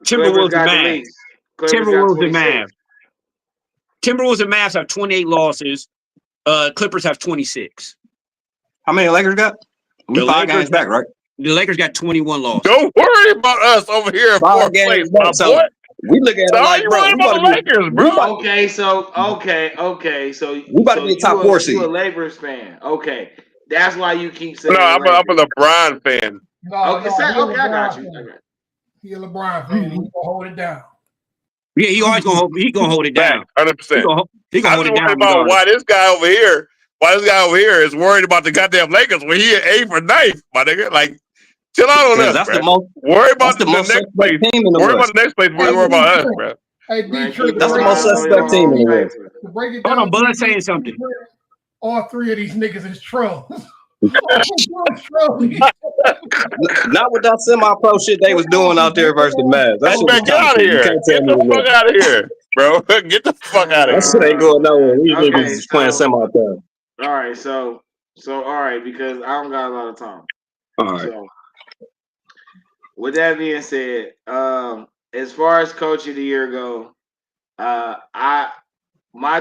Speaker 5: Timberwolves and Mavs. Timberwolves and Mavs. Timberwolves and Mavs have 28 losses. Clippers have 26.
Speaker 4: How many Lakers got? We 5 games back, right?
Speaker 5: The Lakers got 21 losses.
Speaker 3: Don't worry about us over here in 4th place, my boy.
Speaker 4: We look at it like, bro,
Speaker 3: we about the Lakers, bro.
Speaker 6: Okay. So
Speaker 4: we about to be a top 4 seed.
Speaker 6: You a Lakers fan? Okay, that's why you keep saying.
Speaker 3: No, I'm a LeBron fan.
Speaker 6: Okay, I got you.
Speaker 7: He a LeBron fan. He's gonna hold it down.
Speaker 5: Yeah, he always gonna hold. He gonna hold it down.
Speaker 3: 100%.
Speaker 5: He gonna hold it down.
Speaker 3: About why this guy over here? Why this guy over here is worried about the goddamn Lakers when he at 8th or 9th, my nigga? Like, chill out on us,
Speaker 4: That's
Speaker 3: bro.
Speaker 4: the most.
Speaker 3: Worry about
Speaker 4: That's the
Speaker 3: the
Speaker 4: most
Speaker 3: next
Speaker 4: suspect
Speaker 3: place.
Speaker 4: team in the
Speaker 3: Worry
Speaker 4: West.
Speaker 3: about the next place before you
Speaker 7: Hey,
Speaker 3: worry about us,
Speaker 7: D-Trent.
Speaker 3: bro.
Speaker 7: Hey,
Speaker 6: Man,
Speaker 7: D-Trent,
Speaker 6: keep
Speaker 4: That's the
Speaker 6: your
Speaker 4: most
Speaker 6: eyes on
Speaker 4: suspect
Speaker 6: your
Speaker 4: team in
Speaker 6: own
Speaker 4: the West.
Speaker 6: paper.
Speaker 7: to break it
Speaker 5: Hold
Speaker 7: down,
Speaker 5: on, Bud saying something.
Speaker 7: all three of these niggas is trolls. Trolling.
Speaker 4: Not with that semi-pro shit they was doing out there versus the Mavs. That
Speaker 3: Hey,
Speaker 4: shit was
Speaker 3: man, get out of
Speaker 4: counterfeit. You
Speaker 3: here.
Speaker 4: can't tell
Speaker 3: Get
Speaker 4: me
Speaker 3: the
Speaker 4: it
Speaker 3: fuck
Speaker 4: wasn't.
Speaker 3: out of here, bro. Get the fuck out of
Speaker 4: That
Speaker 3: here.
Speaker 4: shit ain't going nowhere. These
Speaker 6: Okay,
Speaker 4: niggas is playing
Speaker 6: so
Speaker 4: semi-pro.
Speaker 6: all right, so all right, because I don't got a lot of time.
Speaker 4: All right.
Speaker 6: So with that being said, as far as coach of the year go, my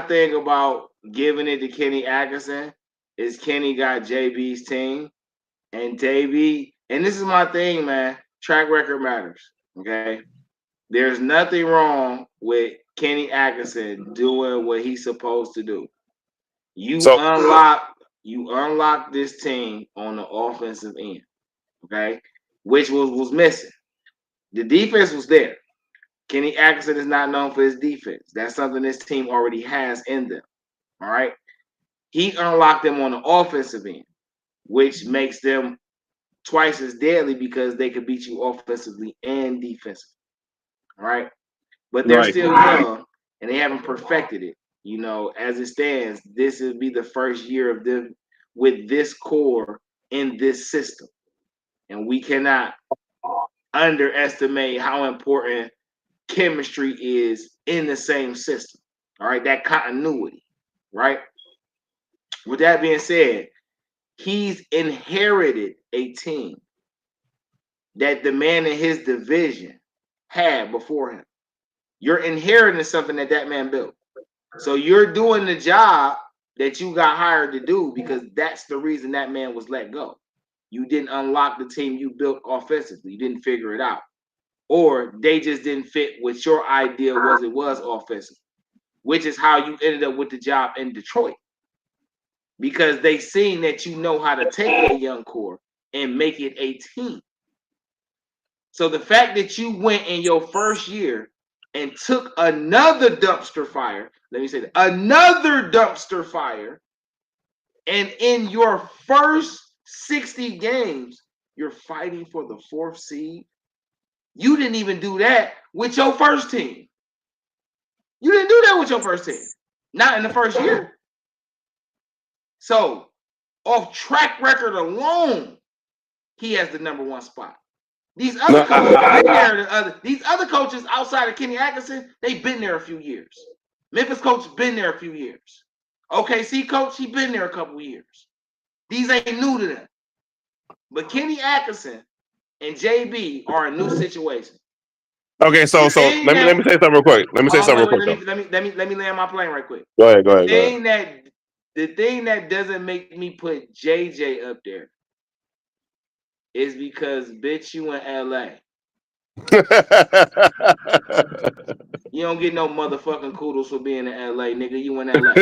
Speaker 6: thing about giving it to Kenny Atkinson is Kenny got JB's team, and JB, and this is my thing, man. Track record matters. Okay, there's nothing wrong with Kenny Atkinson doing what he's supposed to do. You unlock this team on the offensive end, okay, which was missing. The defense was there. Kenny Atkinson is not known for his defense. That's something this team already has in them. All right. He unlocked them on the offensive end, which makes them twice as deadly because they could beat you offensively and defensively. All right. But they're still young and they haven't perfected it. You know, as it stands, this will be the first year of them with this core in this system. And we cannot underestimate how important chemistry is in the same system. All right, that continuity, right? With that being said, he's inherited a team that the man in his division had before him. You're inheriting something that man built. So you're doing the job that you got hired to do because that's the reason that man was let go. You didn't unlock the team you built offensively. You didn't figure it out. Or they just didn't fit what your idea was offensive, which is how you ended up with the job in Detroit. Because they seen that you know how to take a young core and make it a team. So the fact that you went in your first year and took another dumpster fire, let me say that, another dumpster fire, and in your first 60 games, you're fighting for the 4th seed. You didn't even do that with your first team. You didn't do that with your first team. Not in the first year. So, off track record alone, he has the number 1 spot. These other coaches been there. These other coaches outside of Kenny Atkinson, they've been there a few years. Memphis coach been there a few years. OKC coach, he been there a couple years. These ain't new to them. But Kenny Atkinson and JB are a new situation.
Speaker 3: Okay, so let me say something real quick. Let
Speaker 6: me land my plane right quick.
Speaker 3: Go ahead.
Speaker 6: The thing that doesn't make me put JJ up there is because bitch, you in LA. You don't get no motherfucking kudos for being in LA, nigga. You in LA.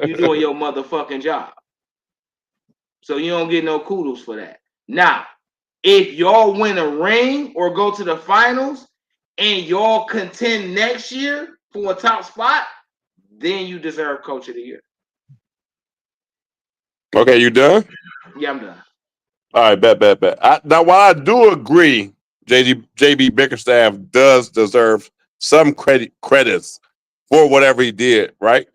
Speaker 6: You doing your motherfucking job. So you don't get no kudos for that. Now, if y'all win a ring or go to the finals and y'all contend next year for a top spot, then you deserve coach of the year.
Speaker 3: Okay, you done?
Speaker 6: Yeah, I'm done.
Speaker 3: All right, bet. Now, while I do agree, JB Bickerstaff does deserve some credits for whatever he did, right?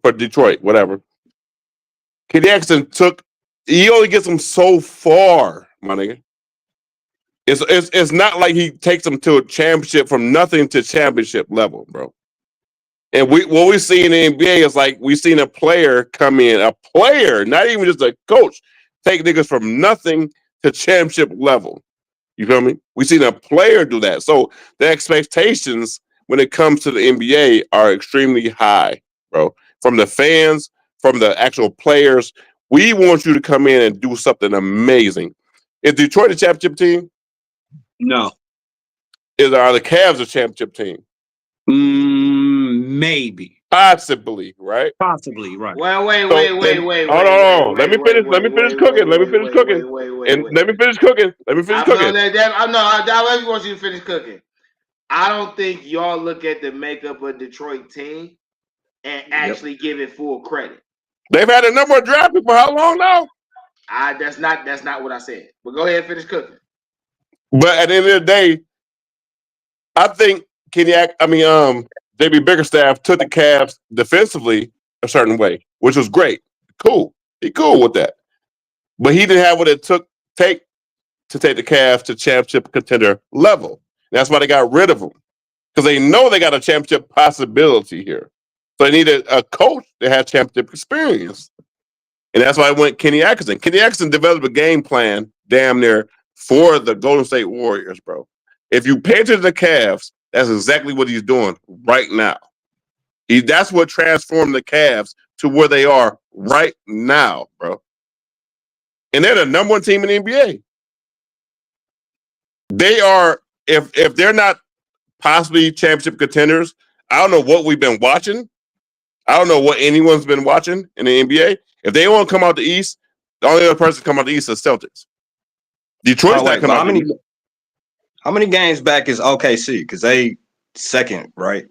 Speaker 3: For Detroit, whatever. Kenny Atkinson he only gets them so far, my nigga. It's not like he takes them to a championship from nothing to championship level, bro. And what we see in the NBA is like we seen a player come in, a player, not even just a coach, take niggas from nothing to championship level. You feel me? We seen a player do that. So the expectations when it comes to the NBA are extremely high, bro. From the fans, from the actual players. We want you to come in and do something amazing. Is Detroit a championship team?
Speaker 5: No.
Speaker 3: Are the Cavs a championship team?
Speaker 5: Maybe.
Speaker 3: Possibly, right?
Speaker 5: Possibly, right.
Speaker 6: Well, wait.
Speaker 3: Hold on. Let me finish cooking. Let me finish cooking.
Speaker 6: I want you to finish cooking. I don't think y'all look at the makeup of Detroit team and actually give it full credit.
Speaker 3: They've had a number of draft picks for how long now?
Speaker 6: That's not what I said. But go ahead and finish cooking.
Speaker 3: But at the end of the day, I think JB Bickerstaff took the Cavs defensively a certain way, which was great. Cool. He cool with that. But he didn't have what it take to take the Cavs to championship contender level. That's why they got rid of him. Because they know they got a championship possibility here. So they needed a coach that had championship experience. And that's why I went Kenny Atkinson. Kenny Atkinson developed a game plan damn near for the Golden State Warriors, bro. If you pay attention to the Cavs, that's exactly what he's doing right now. That's what transformed the Cavs to where they are right now, bro. And they're the number one team in the NBA. They are, if they're not possibly championship contenders, I don't know what we've been watching. I don't know what anyone's been watching in the NBA. If they want to come out the East, the only other person to come out the East is Celtics. Detroit's not coming out the East.
Speaker 4: How many games back is OKC? Because they second, right?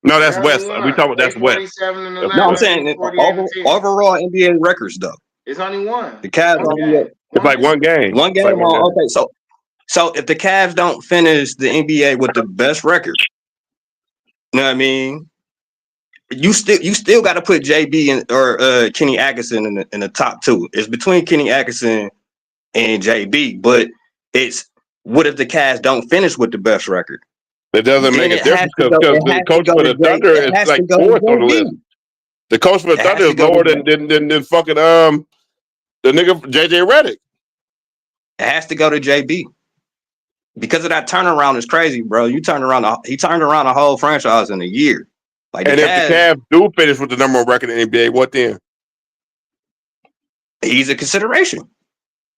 Speaker 3: No, that's West. We talking about that's West.
Speaker 4: No, I'm saying overall NBA records though.
Speaker 6: It's only one.
Speaker 4: The Cavs
Speaker 3: it's like one game.
Speaker 4: One game. Okay, so if the Cavs don't finish the NBA with the best record, you know what I mean? You still got to put JB or Kenny Atkinson in the top two. It's between Kenny Atkinson and JB, but it's what if the Cavs don't finish with the best record?
Speaker 3: It doesn't make a difference because the coach for the Thunder is like fourth on the list. The coach for the Thunder is lower than fucking the nigga JJ Redick.
Speaker 4: It has to go to JB because of that turnaround is crazy, bro. He turned around the whole franchise in a year. Like,
Speaker 3: and if the Cavs do finish with the number one record in the NBA, what then?
Speaker 4: He's a consideration.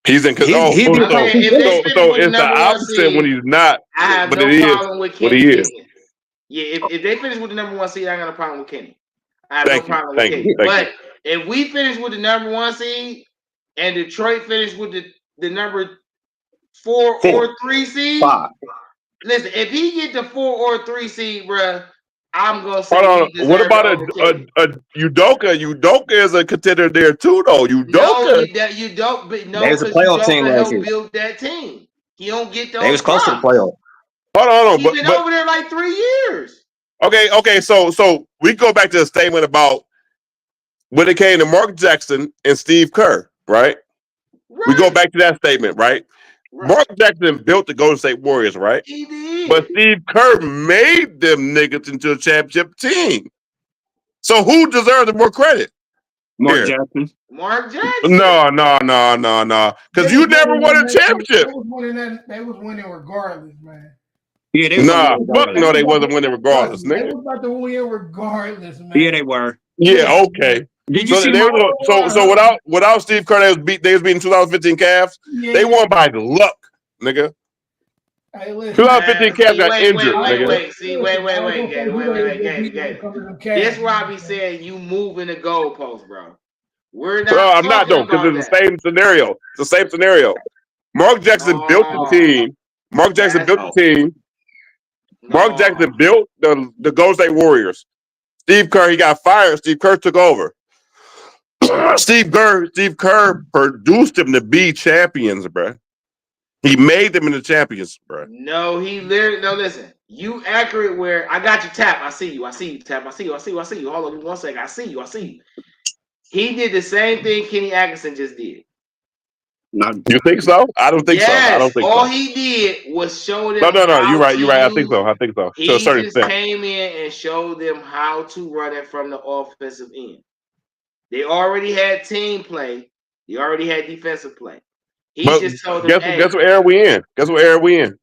Speaker 3: He's in control. So it's the opposite when he's not.
Speaker 6: I have no problem with Kenny. What he is. Yeah, if they finish with the number one seed, I got no problem with Kenny. I have no problem with Kenny. But if we finish with the number one seed and Detroit finish with the number four or 3 seed, listen, if he get the 4 or 3 seed, bruh, I'm gonna say. Hold on.
Speaker 3: What about a Udoka? Udoka is a contender there too, though. Udoka.
Speaker 4: There's a playoff team last year.
Speaker 6: Built that team. He don't get those.
Speaker 4: They was close to the playoff.
Speaker 3: Hold on.
Speaker 6: He's been over there like 3 years.
Speaker 3: Okay. So we go back to the statement about when it came to Mark Jackson and Steve Kerr, right? We go back to that statement, right? Mark Jackson built the Golden State Warriors, right?
Speaker 6: He did.
Speaker 3: But Steve Kerr made them niggas into a championship team. So who deserves the more credit?
Speaker 5: Mark Jackson.
Speaker 6: Mark Jackson.
Speaker 3: No. Because you never won a championship.
Speaker 7: They was winning regardless, man.
Speaker 5: Yeah,
Speaker 3: they wasn't winning regardless, nigga.
Speaker 7: They was about to win regardless, man.
Speaker 5: Yeah, they were.
Speaker 3: Yeah, okay.
Speaker 5: Did you see
Speaker 3: so without Steve Kerr, they was beating 2015 Cavs. Yeah. They won by luck, nigga.
Speaker 7: Hey, listen,
Speaker 3: 2015 Cavs got injured, nigga.
Speaker 6: Wait. That's why I be saying you moving the goalpost, bro. We're not.
Speaker 3: Bro, I'm not though, because it's the same scenario. It's the same scenario. Mark Jackson built the team. Mark Jackson built the Golden State Warriors. Steve Kerr, he got fired. Steve Kerr took over. Steve Kerr produced them to be champions, bro. He made them into champions, bro.
Speaker 6: No, listen. You accurate where I got you, Tap. I see you, Tap. I see you. Hold on 1 second. I see you. He did the same thing Kenny Atkinson just did.
Speaker 3: You think so? I don't think so. I don't think
Speaker 6: all he did was show them.
Speaker 3: No. You're right. I think so.
Speaker 6: He just came in and showed them how to run it from the offensive end. They already had team play. They already had defensive play. He just told them.
Speaker 3: Guess what era we in?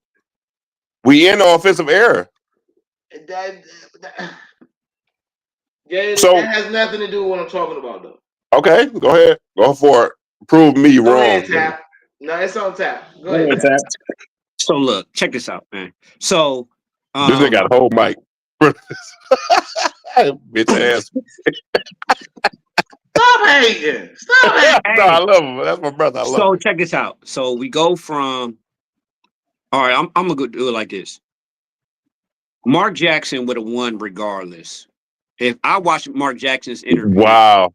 Speaker 3: We in the offensive era.
Speaker 6: That has nothing to do with what I'm talking about, though.
Speaker 3: Okay, go ahead. Go for it. Prove me wrong.
Speaker 6: Ahead, Tap. No, it's on Tap. Go ahead, Tap.
Speaker 5: So look, check this out, man. So
Speaker 3: this nigga got a whole mic. Bitch ass.
Speaker 6: Stop hating.
Speaker 3: No, I love him. That's my brother.
Speaker 5: So check this out. So we go from. All right, I'm gonna go do it like this. Mark Jackson would have won regardless. If I watched Mark Jackson's interview.
Speaker 3: Wow.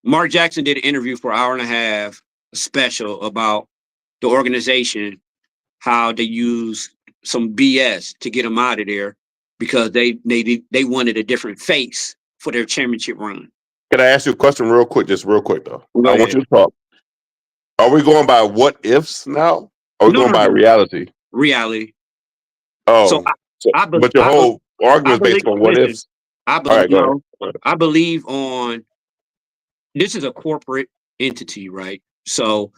Speaker 5: Mark Jackson did an interview for an hour and a half, a special about the organization, how they use some BS to get him out of there because they wanted a different face for their championship run.
Speaker 3: Can I ask you a question real quick? Just real quick though.
Speaker 5: Go
Speaker 3: I
Speaker 5: ahead.
Speaker 3: want you to talk. Are we going by what ifs now? Or are we going by reality?
Speaker 5: Reality.
Speaker 3: Oh,
Speaker 5: So
Speaker 3: but your whole argument is based on what ifs.
Speaker 5: I believe on this is a corporate entity, right? So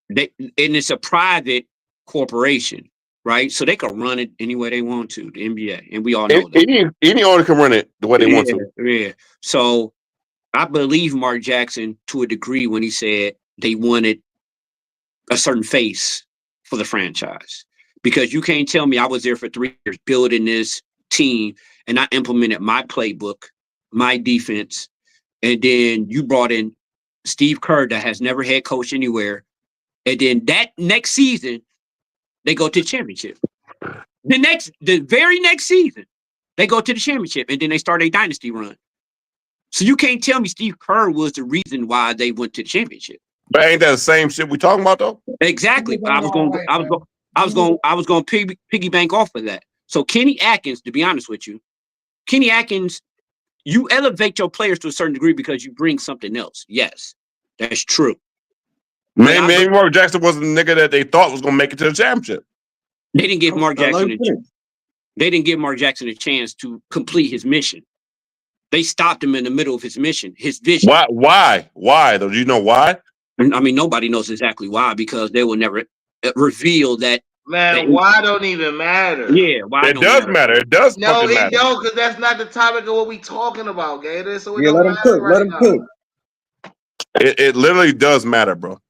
Speaker 5: and it's a private corporation, right? So they can run it any way they want to, the NBA, and we all know that.
Speaker 3: Any owner can run it the way they want to.
Speaker 5: Yeah. So I believe Mark Jackson to a degree when he said they wanted a certain face for the franchise. Because you can't tell me I was there for 3 years building this team and I implemented my playbook, my defense, and then you brought in Steve Kerr that has never head coached anywhere. And then that next season, they go to the championship. The very next season, they go to the championship and then they start a dynasty run. So you can't tell me Steve Kerr was the reason why they went to the championship.
Speaker 3: But ain't that the same shit we talking about though?
Speaker 5: Exactly. I was going to piggy bank off of that. So Kenny Atkins, to be honest with you, Kenny Atkins, you elevate your players to a certain degree because you bring something else. Yes, that's true.
Speaker 3: Maybe Mark Jackson wasn't the nigga that they thought was going to make it to the championship.
Speaker 5: They didn't give Mark Jackson a chance to complete his mission. They stopped him in the middle of his mission, his vision.
Speaker 3: Why? Though? Do you know why?
Speaker 5: I mean, nobody knows exactly why because they will never reveal that.
Speaker 6: Man, why don't even matter?
Speaker 5: Yeah, why?
Speaker 3: It does matter. It does.
Speaker 6: No, it
Speaker 3: matter.
Speaker 6: don't, because that's not the topic of what we talking about, Gator. So
Speaker 4: let him cook. Let him cook.
Speaker 3: It literally does matter, bro.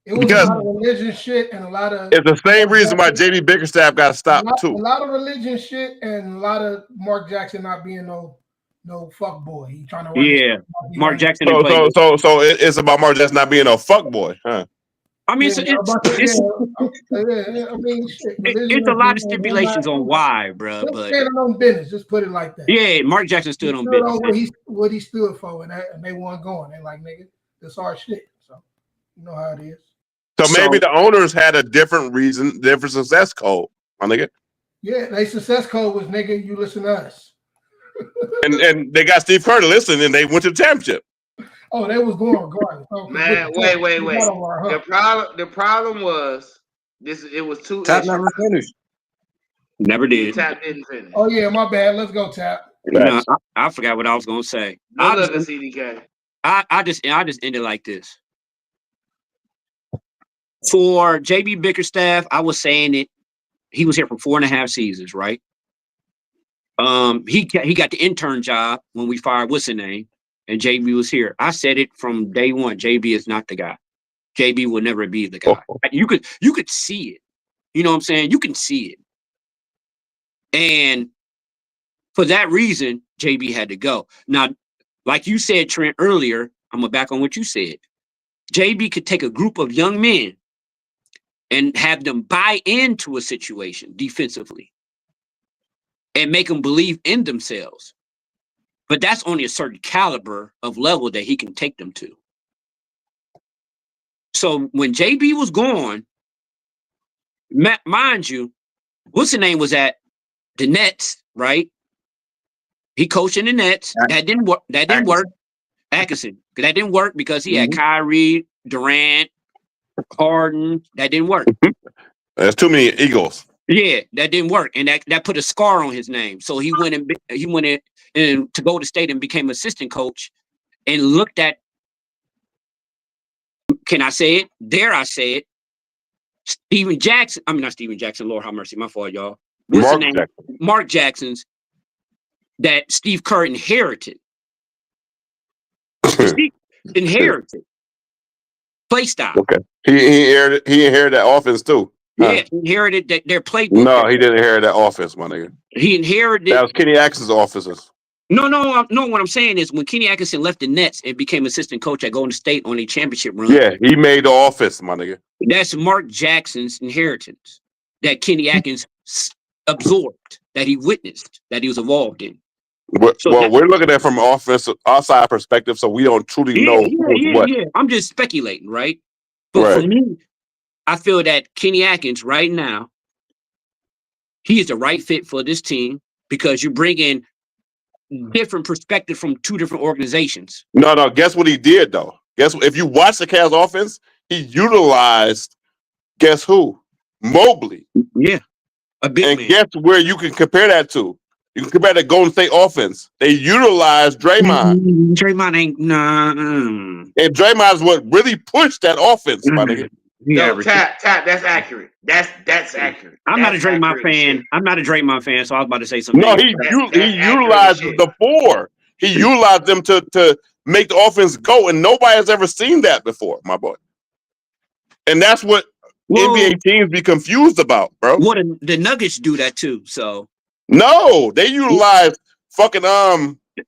Speaker 7: It was a lot of religion shit and a lot of.
Speaker 3: It's the same reason why JB Bickerstaff got stopped too.
Speaker 7: A lot of religion shit and a lot of Mark Jackson not being no fuck boy. He trying to run
Speaker 5: Mark Jackson.
Speaker 3: So it's about Mark Jackson not being a fuck boy, huh?
Speaker 5: I mean, it's a lot of stipulations on why, bro. But
Speaker 7: standing on business, just put it like that.
Speaker 5: Yeah, Mark Jackson stood on business.
Speaker 7: What he stood for, and they weren't going. They like, nigga, this our shit. So you know how it is.
Speaker 3: So maybe the owners had a different reason, different success code, my nigga.
Speaker 7: Yeah, their success code was, nigga, you listen to us.
Speaker 3: and they got Steve Kerr to listen, and they went to the championship.
Speaker 7: Oh, they was going regardless. Okay.
Speaker 6: Man, wait. The problem was this. It was two.
Speaker 4: Tap never finished.
Speaker 5: Never did.
Speaker 6: Tap didn't finish.
Speaker 7: Oh yeah, my bad. Let's go, Tap.
Speaker 5: No, I forgot what I was gonna say.
Speaker 6: CDK.
Speaker 5: I just ended like this. For JB Bickerstaff, I was saying it. He was here for 4.5 seasons, right? He got the intern job when we fired what's his name, and JB was here. I said it from day one. JB is not the guy. JB will never be the guy. You could see it. You know what I'm saying? You can see it. And for that reason, JB had to go. Now, like you said, Trent, earlier, I'm gonna back on what you said. JB could take a group of young men and have them buy into a situation defensively and make them believe in themselves. But that's only a certain caliber of level that he can take them to. So when JB was gone, mind you, what's the name was at the Nets, right? He coached in the Nets. That didn't work. Atkinson. That didn't work because he had Kyrie, Durant, Harden. That didn't work.
Speaker 3: There's too many Eagles.
Speaker 5: Yeah, that didn't work, and that put a scar on his name. So he went in and to go to state and became assistant coach, and looked at. Can I say it? Dare I say it? Steven Jackson. I mean, not Steven Jackson. Lord have mercy, my fault, y'all. What's the name? Mark Jackson's. That Steve Kerr inherited. Inherited play style.
Speaker 3: Okay, he inherited that offense too.
Speaker 5: Yeah, he inherited their playbook.
Speaker 3: No, he didn't inherit that offense, my nigga.
Speaker 5: He inherited.
Speaker 3: That was Kenny Atkinson's offenses.
Speaker 5: No. What I'm saying is when Kenny Atkinson left the Nets and became assistant coach at Golden State on a championship run.
Speaker 3: Yeah, he made the offense, my nigga.
Speaker 5: That's Mark Jackson's inheritance that Kenny Atkins absorbed, that he witnessed, that he was involved in.
Speaker 3: Well, we're looking at it from an offensive outside perspective, so we don't truly know who's what.
Speaker 5: Yeah. I'm just speculating, right? But for me, I feel that Kenny Atkins right now, he is the right fit for this team because you bring in different perspective from two different organizations.
Speaker 3: No. Guess what he did though? Guess if you watch the Cavs offense, he utilized. Guess who? Mobley.
Speaker 5: Yeah, a big
Speaker 3: and
Speaker 5: man.
Speaker 3: guess where you can compare that to? You can compare the Golden State offense. They utilize Draymond.
Speaker 5: Draymond ain't
Speaker 3: And Draymond is what really pushed that offense, my nigga.
Speaker 6: No, tap. That's accurate. That's accurate.
Speaker 5: I'm not a Draymond fan. I'm not a Draymond fan, so I was about to say something.
Speaker 3: No, he utilized the four. He utilized them to make the offense go, and nobody has ever seen that before, my boy. And that's what NBA teams be confused about, bro.
Speaker 5: What the Nuggets do that too. So
Speaker 3: no, they utilize fucking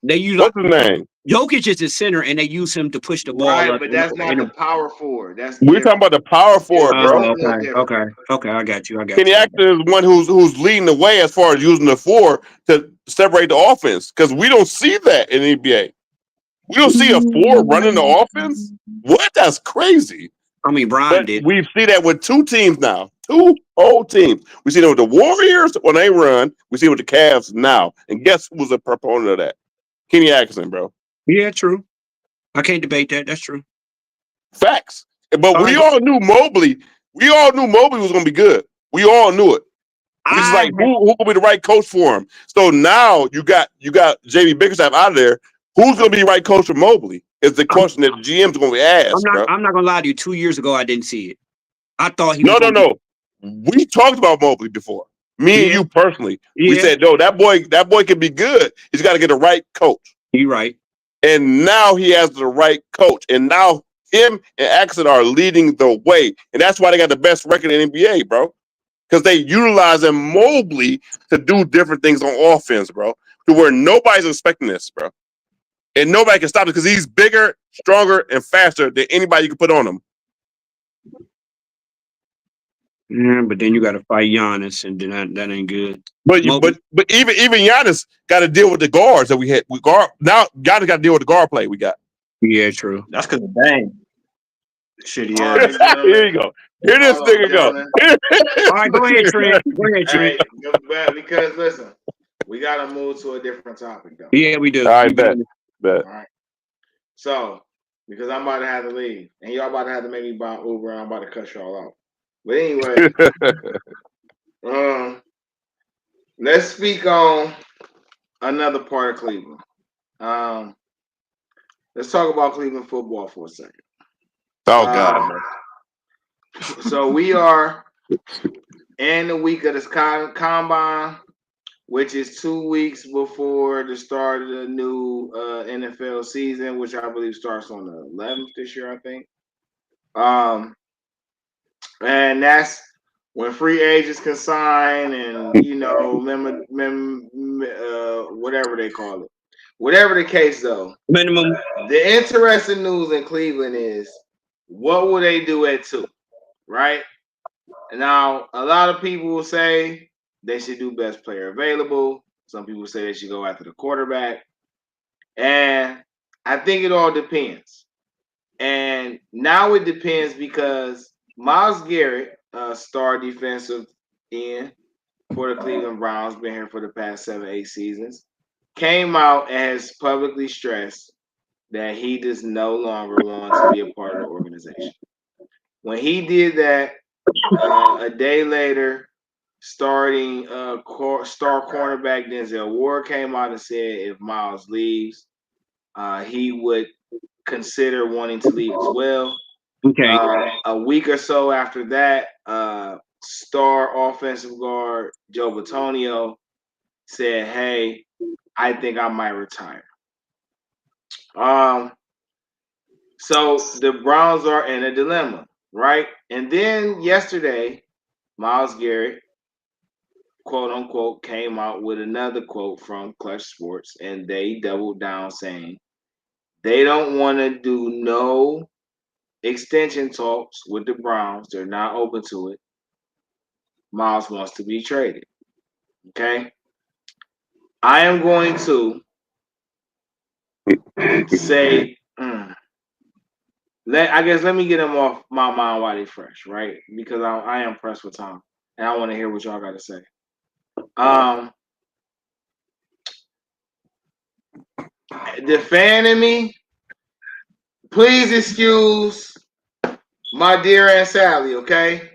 Speaker 5: They use
Speaker 3: what's his name?
Speaker 5: Jokic is the center, and they use him to push the ball.
Speaker 6: Right,
Speaker 5: up
Speaker 6: but that's not the power forward. That's
Speaker 3: we're talking about the power forward, bro.
Speaker 5: Okay, I got you.
Speaker 3: Kenny Atkins is one who's leading the way as far as using the four to separate the offense because we don't see that in the NBA. We don't see a four running the offense. What? That's crazy.
Speaker 5: I mean, Brian did.
Speaker 3: We see that with two teams now, two whole teams. We see that with the Warriors when they run. We see it with the Cavs now. And guess who was a proponent of that? Kenny Atkinson, bro.
Speaker 5: Yeah, true. I can't debate that. That's true.
Speaker 3: Facts. But all knew Mobley. We all knew Mobley was going to be good. We all knew it. We just like who will be the right coach for him. So now you got JB Bickerstaff out of there. Who's going to be the right coach for Mobley? Is the question that the GM's going to be asked.
Speaker 5: I'm not going to lie to you. 2 years ago, I didn't see it. I thought he
Speaker 3: was No. We talked about Mobley before. Me and you personally. Yeah. We said, no, that boy can be good. He's got to get the right coach.
Speaker 5: You're right.
Speaker 3: And now he has the right coach. And now him and Axel are leading the way. And that's why they got the best record in the NBA, bro. Because they utilizing Mobley to do different things on offense, bro. To where nobody's expecting this, bro. And nobody can stop it because he's bigger, stronger, and faster than anybody you can put on him.
Speaker 5: Yeah, but then you got to fight Giannis, and then that ain't good.
Speaker 3: But even Giannis got to deal with the guards that we had. Now Giannis got to deal with the guard play we got.
Speaker 5: Yeah, true.
Speaker 4: That's because of Bang. Shitty
Speaker 3: ass. Here you go. Here this nigga go.
Speaker 5: All right, go ahead, Trent. Go ahead, Trent.
Speaker 6: Because listen, we got to move to a different topic, though.
Speaker 5: Yeah, we do.
Speaker 3: All right, bet.
Speaker 6: All right. So, because I'm about to have to leave, and y'all about to have to make me buy Uber, and I'm about to cut y'all off. But anyway, let's speak on another part of Cleveland. Let's talk about Cleveland football for a second.
Speaker 3: Oh God!
Speaker 6: So we are in the week of this combine, which is 2 weeks before the start of the new NFL season, which I believe starts on the 11th this year, I think. And that's when free agents can sign and, whatever they call it. Whatever the case, though.
Speaker 5: Minimum.
Speaker 6: The interesting news in Cleveland is what will they do at 2, right? Now, a lot of people will say they should do best player available. Some people say they should go after the quarterback. And I think it all depends. And now it depends because Myles Garrett, star defensive end for the Cleveland Browns, been here for the past 7-8 seasons, came out and has publicly stressed that he does no longer want to be a part of the organization. When he did that, a day later, starting star cornerback Denzel Ward came out and said if Myles leaves, he would consider wanting to leave as well.
Speaker 5: Okay.
Speaker 6: A week or so after that, star offensive guard Joe Bitonio said, "Hey, I think I might retire." So the Browns are in a dilemma, right? And then yesterday, Myles Garrett, quote unquote, came out with another quote from Clutch Sports, and they doubled down saying they don't want to do no extension talks with the Browns. They're not open to it. Myles wants to be traded. Okay. I am going to say, I guess let me get them off my mind while they fresh, right? Because I am pressed for time, and I want to hear what y'all got to say. The fan in me, please excuse my dear Aunt Sally, okay?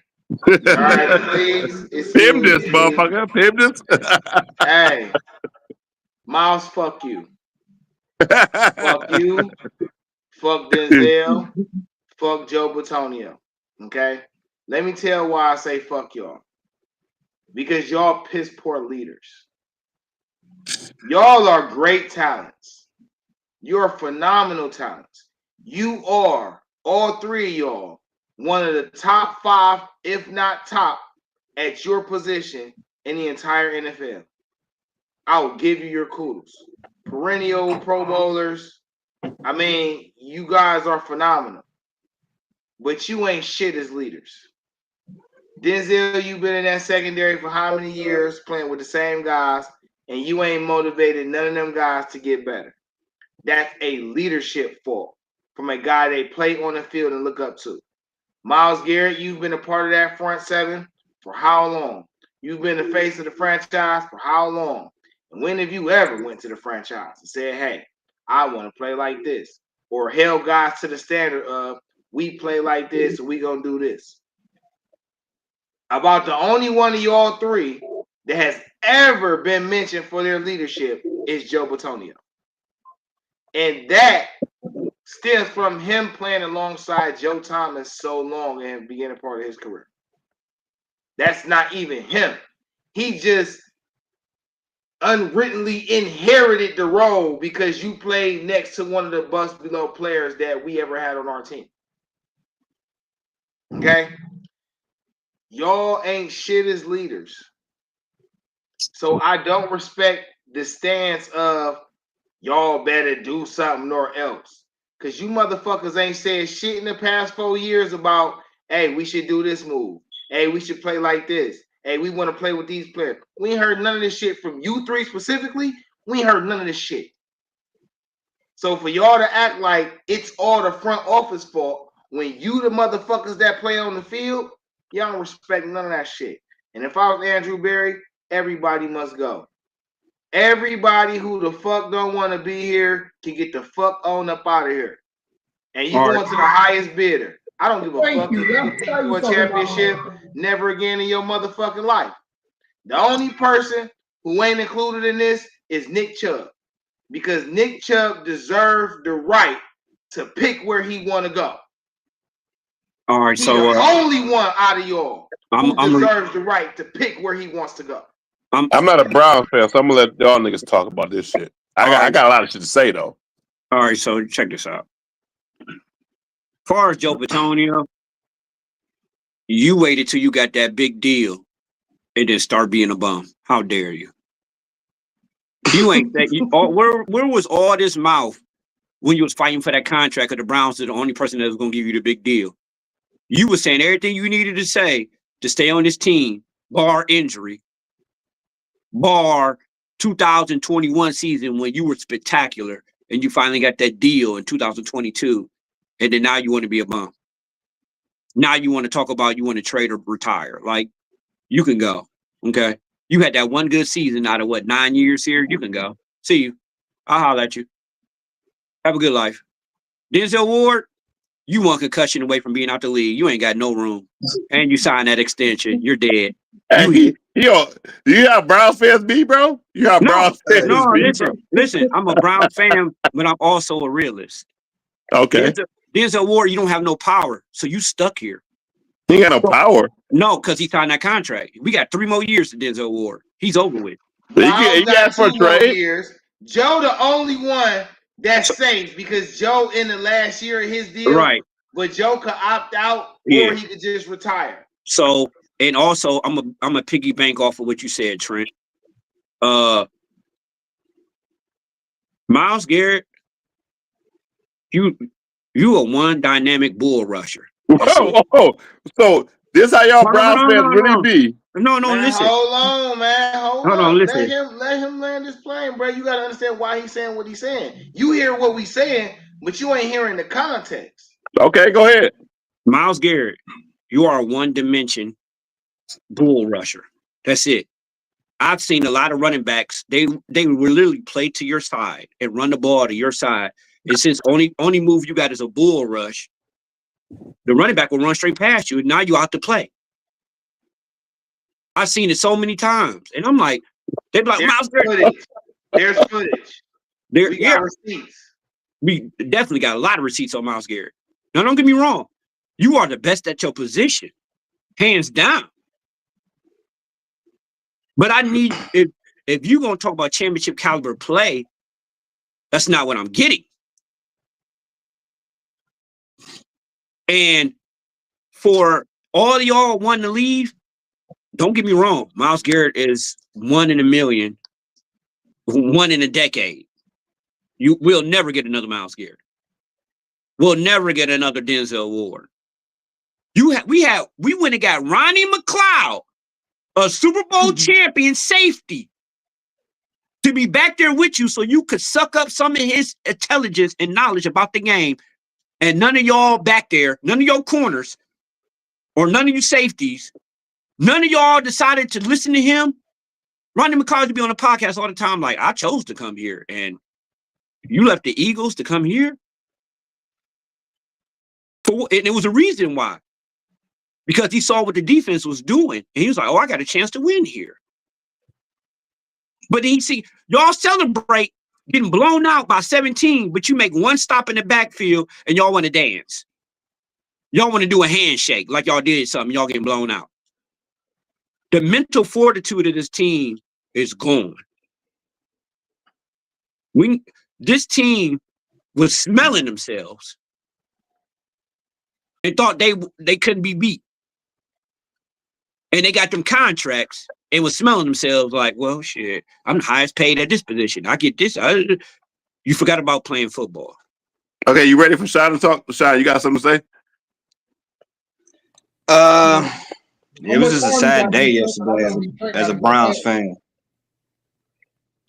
Speaker 6: All right, please excuse
Speaker 3: Pim this,
Speaker 6: me.
Speaker 3: motherfucker. Pim this.
Speaker 6: Hey, Miles, fuck you. Fuck you. Fuck Denzel. Fuck Joe Batonio. Okay? Let me tell why I say fuck y'all. Because y'all piss poor leaders. Y'all are great talents. You're phenomenal talents. You are, all three of y'all, one of the top 5, if not top, at your position in the entire NFL. I'll give you your kudos. Perennial Pro Bowlers. I mean, you guys are phenomenal. But you ain't shit as leaders. Denzel, you've been in that secondary for how many years playing with the same guys, and you ain't motivated none of them guys to get better. That's a leadership fault from a guy they play on the field and look up to. Myles Garrett, you've been a part of that front seven for how long? You've been the face of the franchise for how long? And when have you ever went to the franchise and said, hey, I want to play like this? Or held guys to the standard of, we play like this and we gonna do this. About the only one of y'all three that has ever been mentioned for their leadership is Joe Batonio. And that stems from him playing alongside Joe Thomas so long and beginning part of his career. That's not even him. He just unwrittenly inherited the role because you played next to one of the bust below players that we ever had on our team. Okay? Y'all ain't shit as leaders. So I don't respect the stance of y'all better do something or else. Because you motherfuckers ain't said shit in the past 4 years about, hey, we should do this move. Hey, we should play like this. Hey, we want to play with these players. We ain't heard none of this shit from you three specifically. We ain't heard none of this shit. So for y'all to act like it's all the front office fault when you the motherfuckers that play on the field, y'all don't respect none of that shit. And if I was Andrew Berry, everybody must go. Everybody who the fuck don't want to be here can get the fuck on up out of here. And you going to the highest bidder. I don't give a fuck if you compete for a championship. Never again in your motherfucking life. The only person who ain't included in this is Nick Chubb. Because Nick Chubb deserved the right to pick where he want to go.
Speaker 5: All right,
Speaker 6: He's
Speaker 5: so
Speaker 6: the only one out of y'all who deserves the right to pick where he wants to go.
Speaker 3: I'm not a Browns fan, so I'm gonna let y'all niggas talk about this shit. I got a lot of shit to say though.
Speaker 5: All right, so check this out. As far as Joe Batonio, you waited till you got that big deal and then start being a bum. How dare you? You ain't that. Where was all this mouth when you was fighting for that contract? Of the Browns are the only person that was going to give you the big deal. You were saying everything you needed to say to stay on this team, bar injury, bar 2021 season when you were spectacular and you finally got that deal in 2022, and then now you want to be a bum. Now you want to talk about you want to trade or retire. Like, you can go. Okay. You had that one good season out of 9 years here. You can go. See you. I'll holler at you. Have a good life. Denzel Ward, you want concussion away from being out the league. You ain't got no room. And you signed that extension. You're dead.
Speaker 3: Hey, yo, do you have Browns fans be, bro? You have Browns fans be, bro?
Speaker 5: Listen, I'm a Brown fan, but I'm also a realist.
Speaker 3: Okay.
Speaker 5: Denzel Ward, you don't have no power. So you stuck here.
Speaker 3: He ain't got no power.
Speaker 5: No, because he signed that contract. We got 3 more years to Denzel Ward. He's over with.
Speaker 3: He got 2 more
Speaker 6: years. Joe the only one that's safe because Joe in the last year of his deal,
Speaker 5: right?
Speaker 6: But Joe could opt out or he could just retire.
Speaker 5: So, and also, I'm a piggy bank off of what you said, Trynt. Myles Garrett, you a one dynamic bull rusher.
Speaker 3: So This how y'all
Speaker 5: Hold
Speaker 3: Browns
Speaker 5: on,
Speaker 3: fans really
Speaker 5: no.
Speaker 3: be.
Speaker 5: No,
Speaker 6: Man,
Speaker 5: listen.
Speaker 6: hold on, man. Hold
Speaker 5: on,
Speaker 6: up.
Speaker 5: listen.
Speaker 6: Let him land his plane, bro. You gotta understand why he's saying what he's saying. You hear what we saying, but you ain't hearing the context.
Speaker 3: Okay, go ahead.
Speaker 5: Myles Garrett, you are a one-dimension bull rusher. That's it. I've seen a lot of running backs. They will literally play to your side and run the ball to your side. And since only move you got is a bull rush, the running back will run straight past you, and now you out to play. I've seen it so many times, and I'm like, they be like, Myles Garrett.
Speaker 6: There's footage. We got receipts.
Speaker 5: We definitely got a lot of receipts on Myles Garrett. Now, don't get me wrong. You are the best at your position, hands down. But I need, if you're going to talk about championship caliber play, that's not what I'm getting. And for all y'all wanting to leave, don't get me wrong. Myles Garrett is 1 in a million, 1 in a decade. You will never get another Myles Garrett. We'll never get another Denzel Ward. We went and got Ronnie McLeod, a Super Bowl champion safety, to be back there with you so you could suck up some of his intelligence and knowledge about the game. And none of y'all back there, none of your corners, or none of you safeties, none of y'all decided to listen to him. Ronnie McLeod to be on the podcast all the time, like, I chose to come here, and you left the Eagles to come here? And it was a reason why. Because he saw what the defense was doing, and he was like, oh, I got a chance to win here. But then you see, y'all celebrate getting blown out by 17, but you make one stop in the backfield, and y'all want to dance. Y'all want to do a handshake like y'all did something, y'all getting blown out. The mental fortitude of this team is gone. This team was smelling themselves and thought they couldn't be beat. And they got them contracts and was smelling themselves like, well, shit, I'm the highest paid at this position. I get this. You forgot about playing football.
Speaker 3: Okay, you ready for Sean to talk? Sean, you got something to say?
Speaker 4: It was just a sad day yesterday as a Browns fan.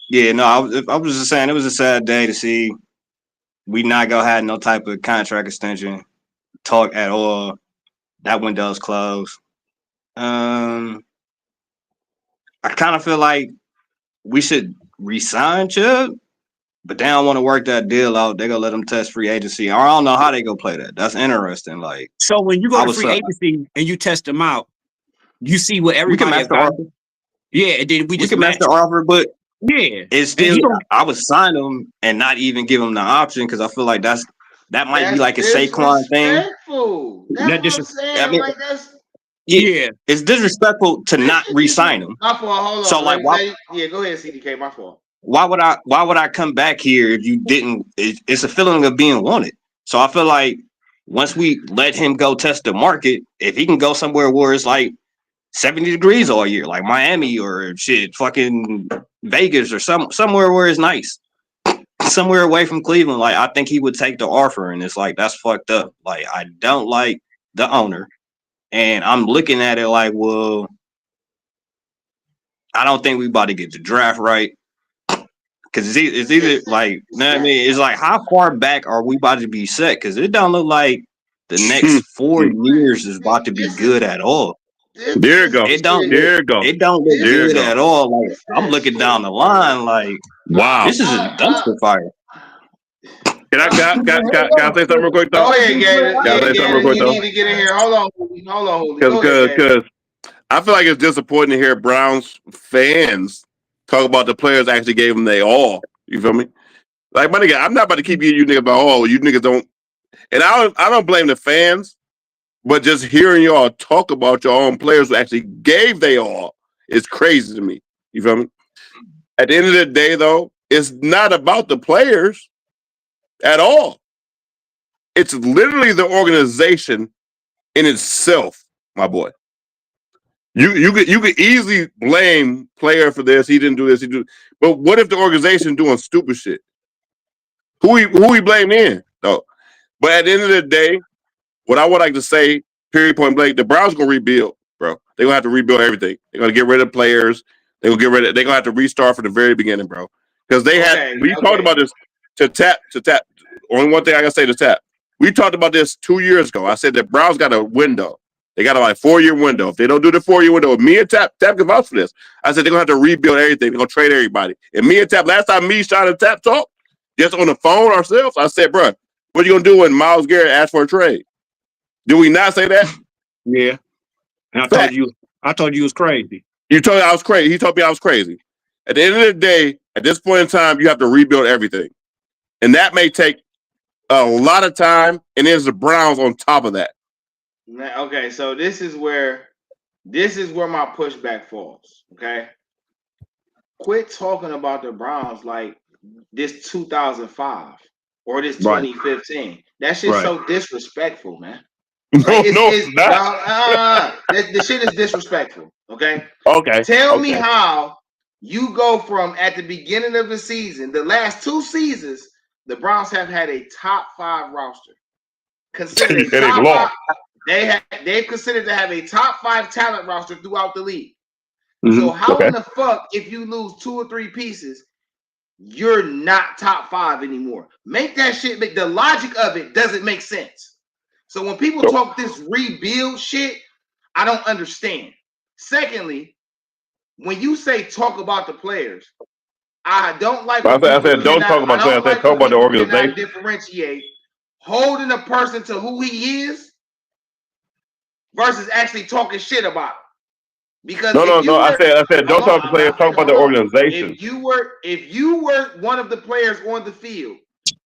Speaker 4: Yeah, no, I was just saying it was a sad day to see we not gonna have no type of contract extension talk at all. That window's closed. I kind of feel like we should resign Chubb, but they don't want to work that deal out. They're gonna let them test free agency. Or I don't know how they gonna play that. That's interesting. Like,
Speaker 5: so when you go to free agency and you test them out, you see what everybody
Speaker 4: we can match the offer.
Speaker 5: Yeah, and then we
Speaker 4: can match the offer, but
Speaker 5: yeah,
Speaker 4: it's still I would sign them and not even give them the option because I feel like that might be like a Saquon thing.
Speaker 6: That's what I'm saying. I mean, like
Speaker 4: yeah, it's disrespectful to not re-sign them.
Speaker 6: My fault. Hold on.
Speaker 4: So like, why?
Speaker 6: Yeah, go ahead, CDK. My fault.
Speaker 4: Why would I come back here if you didn't? It's a feeling of being wanted. So I feel like once we let him go test the market, if he can go somewhere where it's like 70 degrees all year, like Miami or shit, fucking Vegas or somewhere where it's nice, somewhere away from Cleveland, like I think he would take the offer. And it's like, that's fucked up. Like, I don't like the owner. And I'm looking at it like, well, I don't think we about to get the draft right. Because it's either like, you know what I mean? It's like, how far back are we about to be set? Because it don't look like the next 4 years is about to be good at all.
Speaker 3: There you go.
Speaker 4: It don't look good at all. Like, I'm looking down the line like,
Speaker 3: wow,
Speaker 4: this is a dumpster fire.
Speaker 3: Can I say something real quick, though?
Speaker 6: Go ahead, Gator.
Speaker 3: Can I say something real quick, though?
Speaker 6: You need to get in here. Hold on.
Speaker 3: Because I feel like it's disappointing to hear Browns fans talk about the players actually gave them their all. You feel me? Like, my nigga, I'm not about to keep you niggas about all. You niggas don't. And I don't blame the fans, but just hearing y'all talk about your own players who actually gave their all is crazy to me. You feel me? At the end of the day, though, it's not about the players at all. It's literally the organization in itself, my boy. You could easily blame player for this. He didn't do this. But what if the organization doing stupid shit? Who we blame then, though? But at the end of the day, what I would like to say Period, point blank. The Browns gonna rebuild, bro. They're gonna have to rebuild everything. They're gonna get rid of players. They're gonna have to restart from the very beginning, bro. Because we talked about this to tap. Only one thing I gotta say to tap. We talked about this 2 years ago. I said the Browns got a window. They got a 4-year window. If they don't do the 4-year window, me and Tap can vouch for this. I said they're gonna have to rebuild everything. They're gonna trade everybody. And me and Tap, last time me, Sean, and Tap talked, just on the phone ourselves, I said, bro, what are you gonna do when Myles Garrett asks for a trade? Did we not say that?
Speaker 5: Yeah. And I told you it was crazy.
Speaker 3: You told me I was crazy. He told me I was crazy. At the end of the day, at this point in time, you have to rebuild everything. And that may take a lot of time, and there's the Browns on top of that.
Speaker 6: Okay, so this is where my pushback falls. Okay, quit talking about the Browns like this 2005 or this 2015. That shit's so disrespectful, man. Like, it's not. The shit is disrespectful. Okay.
Speaker 3: Okay.
Speaker 6: Tell me how you go from at the beginning of the season, the last 2 seasons, the Browns have had a top 5 roster. Considered a top 5. They've considered to have a top 5 talent roster throughout the league. Mm-hmm. So how in the fuck, if you lose 2 or 3 pieces, you're not top 5 anymore? Make that shit make the logic of it doesn't make sense. So when people talk this rebuild shit, I don't understand. Secondly, when you say talk about the players, I don't like.
Speaker 3: I said don't talk about players. I said talk about the organization.
Speaker 6: Differentiate holding a person to who he is versus actually talking shit about him. Because
Speaker 3: no. I said don't talk to players. Talk about the organization.
Speaker 6: If you were one of the players on the field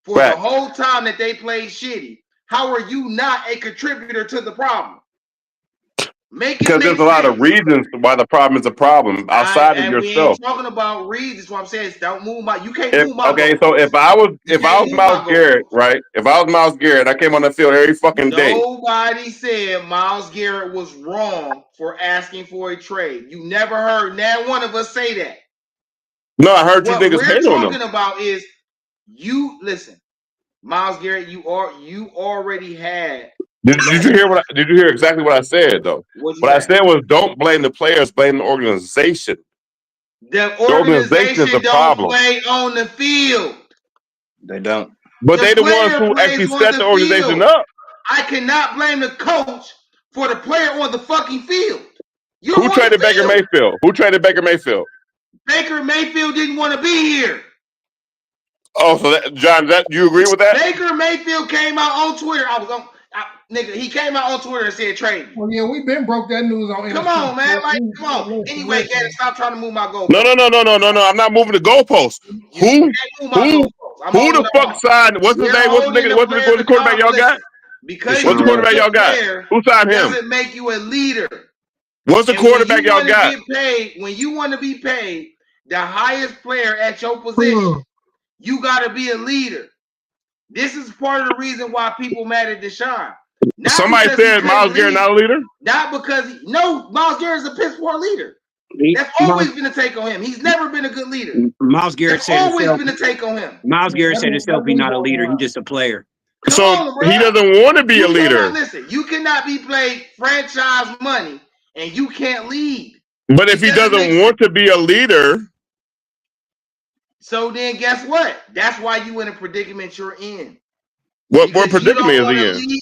Speaker 6: for the whole time that they played shitty, how are you not a contributor to the problem?
Speaker 3: Because there's a lot of reasons why the problem is a problem outside of yourself.
Speaker 6: We ain't talking about reasons. What I'm saying is don't move my. You can't move my.
Speaker 3: Okay, so if I was Myles Garrett, right? If I was Myles Garrett, I came on the field every fucking day.
Speaker 6: Nobody said Myles Garrett was wrong for asking for a trade. You never heard not one of us say that.
Speaker 3: No, I heard you niggas hate on him.
Speaker 6: What we're talking about is you listen, Myles Garrett. You already had.
Speaker 3: Did you hear Did you hear exactly what I said though? What I said was don't blame the players, blame the organization.
Speaker 6: The organization don't problem. Play on the field.
Speaker 4: They don't.
Speaker 3: But they the ones who actually set the organization up.
Speaker 6: I cannot blame the coach for the player on the fucking field.
Speaker 3: Who traded Baker Mayfield? Who traded Baker Mayfield?
Speaker 6: Baker Mayfield didn't want to be here.
Speaker 3: Oh, so John, you agree with that?
Speaker 6: Baker Mayfield came out on Twitter. He came out on Twitter and said trade.
Speaker 7: Well, yeah, we've been broke that news on.
Speaker 6: Come on, man. Like, come on. Anyway, Gary, stop trying to move my goalpost.
Speaker 3: No. I'm not moving the goalpost. Who the fuck signed? What's his name? What's the quarterback y'all got?
Speaker 6: Because
Speaker 3: what's the quarterback y'all got? Who signed him?
Speaker 6: Doesn't make you a leader.
Speaker 3: What's the quarterback y'all got?
Speaker 6: When you want to be paid the highest player at your position, you got to be a leader. This is part of the reason why people mad at Deshaun.
Speaker 3: Somebody said Myles Garrett not a leader?
Speaker 6: Not because Myles Garrett is a piss poor leader. That's always been a take on him. He's never been a good leader.
Speaker 5: Myles Garrett said
Speaker 6: always been a take on him.
Speaker 5: Myles Garrett said himself he's not a leader. He's just a player.
Speaker 3: He doesn't want to be a leader.
Speaker 6: Listen, you cannot be paid franchise money and you can't lead.
Speaker 3: But if he doesn't want to be a leader.
Speaker 6: So then guess what? That's why you in a predicament you're in.
Speaker 3: What predicament is he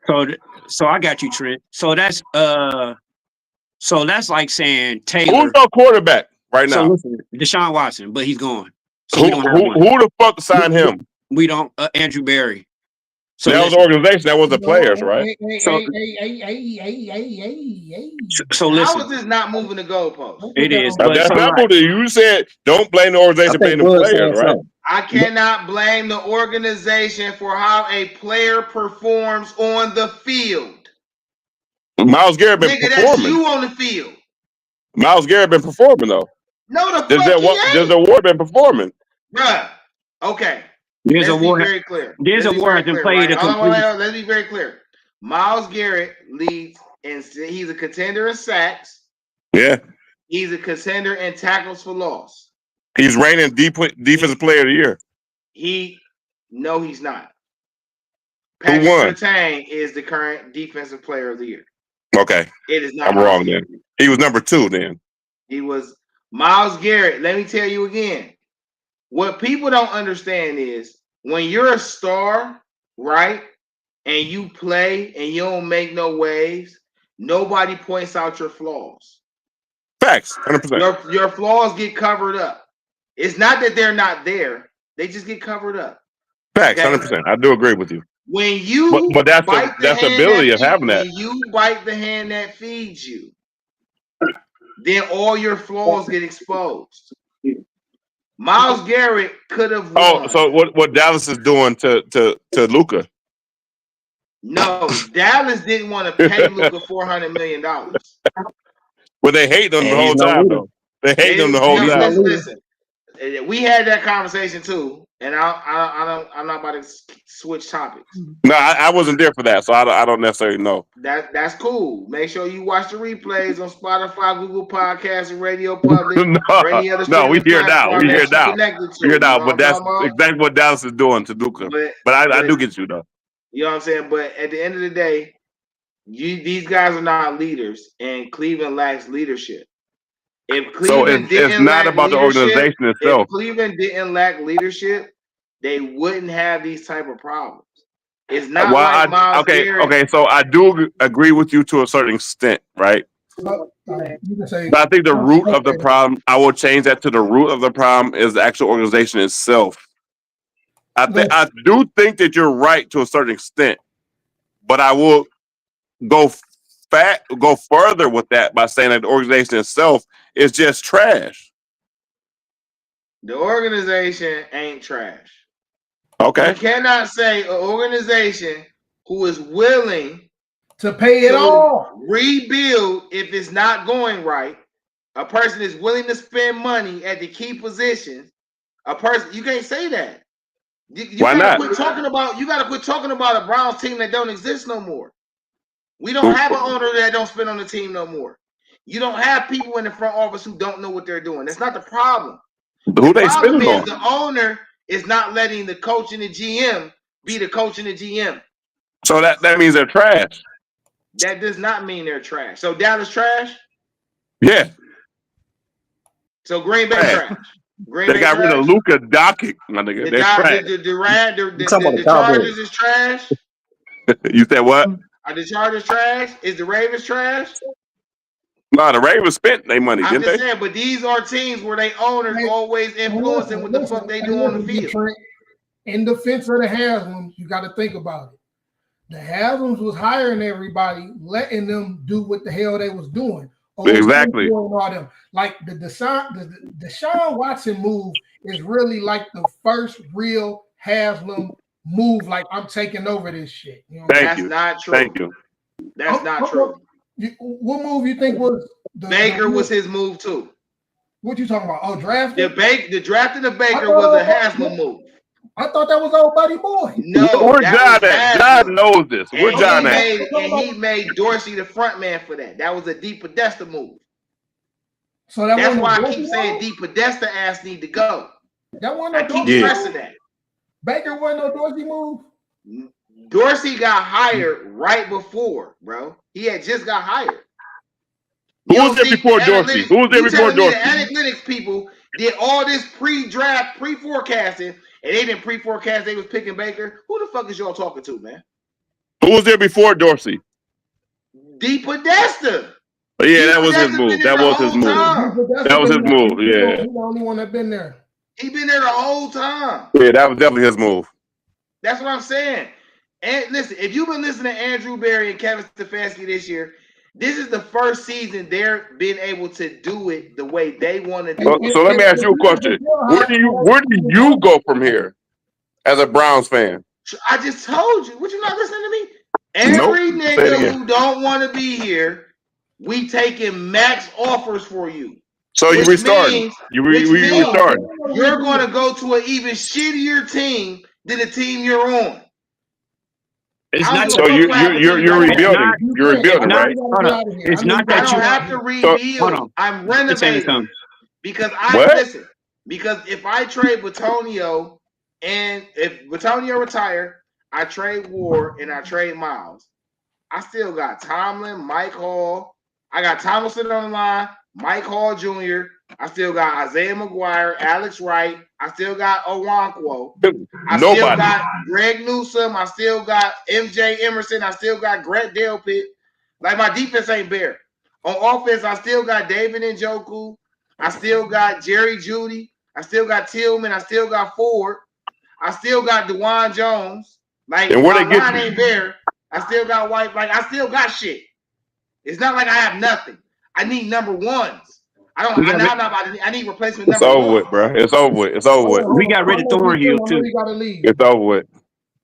Speaker 3: in?
Speaker 5: So I got you, Trynt. So that's like saying Taylor.
Speaker 3: Who's our quarterback right now?
Speaker 5: So listen, Deshaun Watson, but he's gone.
Speaker 3: So who the fuck signed him?
Speaker 5: We don't. Andrew Berry.
Speaker 3: So that was the organization. That was the players, right?
Speaker 5: So listen.
Speaker 6: How is this not moving the goalpost?
Speaker 5: It is.
Speaker 3: That's not moving. You said don't blame the organization, blame the players, right?
Speaker 6: I cannot blame the organization for how a player performs on the field.
Speaker 3: Myles Garrett been performing.
Speaker 6: That's you on the field.
Speaker 3: Myles Garrett been performing though.
Speaker 6: No, the fuck he ain't.
Speaker 3: There's a war been performing.
Speaker 6: Bruh. Okay.
Speaker 5: There's a war.
Speaker 6: Very clear.
Speaker 5: There's a war hasn't played a complete.
Speaker 6: Let's be very clear. Myles Garrett leads, and he's a contender in sacks.
Speaker 3: Yeah.
Speaker 6: He's a contender in tackles for loss.
Speaker 3: He's reigning defensive player of the year.
Speaker 6: No, he's not.
Speaker 3: Who won?
Speaker 6: Surtain is the current defensive player of the year.
Speaker 3: Okay.
Speaker 6: It is not.
Speaker 3: I'm wrong then. He was number 2 then.
Speaker 6: He was Myles Garrett. Let me tell you again. What people don't understand is when you're a star, right, and you play and you don't make no waves, nobody points out your flaws.
Speaker 3: Facts, 100%.
Speaker 6: Your flaws get covered up. It's not that they're not there; they just get covered up.
Speaker 3: Facts, 100%. I do agree with you.
Speaker 6: When you
Speaker 3: but that's the ability of having that.
Speaker 6: When you bite the hand that feeds you, then all your flaws get exposed. Myles Garrett could have won.
Speaker 3: Oh, so what Dallas is doing to Luka?
Speaker 6: No, Dallas didn't want to pay Luka $400 million.
Speaker 3: Well, they hate him the whole time, though. They hate him the whole time.
Speaker 6: Listen, we had that conversation too, and I'm not about to switch topics.
Speaker 3: No, I wasn't there for that, so I don't necessarily know.
Speaker 6: That's cool. Make sure you watch the replays on Spotify, Google Podcasts, and Radio Public.
Speaker 3: No, we hear now. We hear now. But that's exactly what Dallas is doing to Luka. But I do get you though.
Speaker 6: You know what I'm saying? But at the end of the day, these guys are not leaders, and Cleveland lacks leadership. If Cleveland
Speaker 3: it's not about the organization itself.
Speaker 6: If Cleveland didn't lack leadership, they wouldn't have these type of problems. It's not like Myles Garrett.
Speaker 3: Okay. So I do agree with you to a certain extent, right? But I think the root of the problem, I will change that to the root of the problem is the actual organization itself. I do think that you're right to a certain extent, but I will go further with that by saying that the organization itself is just trash.
Speaker 6: The organization ain't trash.
Speaker 3: Okay.
Speaker 6: You cannot say an organization who is willing
Speaker 7: to pay it all,
Speaker 6: rebuild if it's not going right. A person is willing to spend money at the key positions. A person, you can't say that.
Speaker 3: Why not?
Speaker 6: You gotta quit talking about a Browns team that don't exist no more. We don't have an owner that don't spend on the team no more. You don't have people in the front office who don't know what they're doing. That's not the problem.
Speaker 3: Who they spending on?
Speaker 6: The owner is not letting the coach and the GM be the coach and the GM.
Speaker 3: So that means they're trash.
Speaker 6: That does not mean they're trash. So Dallas trash?
Speaker 3: Yeah.
Speaker 6: So Green Bay trash.
Speaker 3: They got rid of Luka Doncic, my nigga. They're trash.
Speaker 6: The Chargers is trash.
Speaker 3: You said what?
Speaker 6: Are the Chargers trash? Is the Ravens trash?
Speaker 3: No, the Ravens spent their money, didn't they?
Speaker 6: I'm just saying, but these are teams where they owners always influencing what the fuck they do on the field.
Speaker 7: In defense of the Haslam's, you got to think about it. The Haslam's was hiring everybody, letting them do what the hell they was doing.
Speaker 3: Exactly.
Speaker 7: All them. Like the Deshaun Watson move is really like the first real Haslam move. Like, I'm taking over this shit. You know?
Speaker 6: That's not true.
Speaker 3: Thank you.
Speaker 6: That's not true.
Speaker 7: What move you think was
Speaker 6: Baker was his move too?
Speaker 7: What you talking about? Oh, draft.
Speaker 6: The drafting of Baker was a Haslam move.
Speaker 7: I thought that was old buddy boy.
Speaker 6: No,
Speaker 3: where's John at? John knows this. Where's John at?
Speaker 6: And he made Dorsey the front man for that. That was a deep Podesta move.
Speaker 7: So
Speaker 6: that's why I keep saying deep Podesta ass need to go.
Speaker 7: That one.
Speaker 6: I keep stressing that.
Speaker 7: Baker wasn't no Dorsey move.
Speaker 6: Dorsey got hired right before, bro. He had just got hired.
Speaker 3: Who was there before Dorsey? Who was there before Dorsey?
Speaker 6: The analytics people did all this pre-draft, pre-forecasting, and they didn't pre-forecast. They was picking Baker. Who the fuck is y'all talking to, man?
Speaker 3: Who was there before Dorsey?
Speaker 6: Deep Podesta.
Speaker 3: Yeah, that was his move. That was his move. That was his move. Yeah.
Speaker 7: He's the only one that been there.
Speaker 6: He been there the whole time.
Speaker 3: Yeah, that was definitely his move.
Speaker 6: That's what I'm saying. And listen, if you've been listening to Andrew Berry and Kevin Stefanski this year, this is the first season they're being able to do it the way they want to do it.
Speaker 3: So let me ask you a question. Where do you go from here as a Browns fan?
Speaker 6: I just told you. What, you not listening to me? Every nigga who don't want to be here, we taking max offers for you.
Speaker 3: So you restarting. You restarting.
Speaker 6: You're going to go to an even shittier team than the team you're on.
Speaker 5: It's not
Speaker 3: so you're rebuilding. You're rebuilding, right?
Speaker 5: It's not that you
Speaker 6: have to rebuild. I'm renovating because listen. Because if I trade Batonio and if Batonio retire, I trade Ward and I trade Miles, I still got Tomlin, Mike Hall. I got Tomlinson on the line, Mike Hall Jr. I still got Isaiah McGuire, Alex Wright. I still got Owankwo. I still got Greg Newsome. I still got MJ Emerson. I still got Grant Delpit. Like, my defense ain't bare. On offense, I still got David Njoku. I still got Jerry Jeudy. I still got Tillman. I still got Ford. I still got DeJuan Jones. Like,
Speaker 3: And where
Speaker 6: my
Speaker 3: they get
Speaker 6: line
Speaker 3: you?
Speaker 6: ain't bare. I still got White. Like, I still got shit. It's not like I have nothing. I need number ones. I need replacement
Speaker 3: It's
Speaker 6: number
Speaker 3: over
Speaker 6: one.
Speaker 3: with, bro. It's over with. It's over with.
Speaker 5: We got rid of Thornhill
Speaker 7: I know
Speaker 5: too.
Speaker 7: you gotta leave.
Speaker 3: It's over with.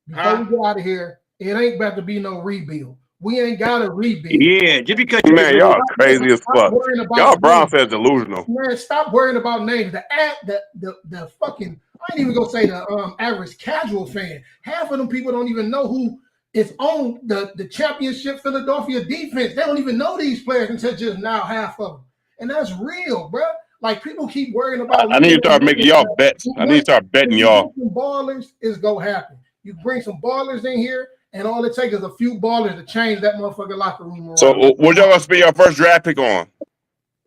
Speaker 7: Before we get out of here, it ain't about to be no rebuild. We ain't got to rebuild.
Speaker 5: Yeah, just because
Speaker 3: Man, y'all crazy as fuck. Y'all Brown fans delusional.
Speaker 7: Man, stop worrying about names. The fucking, I ain't even gonna say the average casual fan. Half of them people don't even know who is on the championship Philadelphia defense. They don't even know these players until just now, half of them. And that's real, bro. Like, people keep worrying about.
Speaker 3: I need to start making y'all bets. I need to start betting y'all.
Speaker 7: Some ballers is gonna happen. You bring some ballers in here, and all it takes is a few ballers to change that motherfucking locker room around.
Speaker 3: So, what y'all gonna spend your first draft pick on?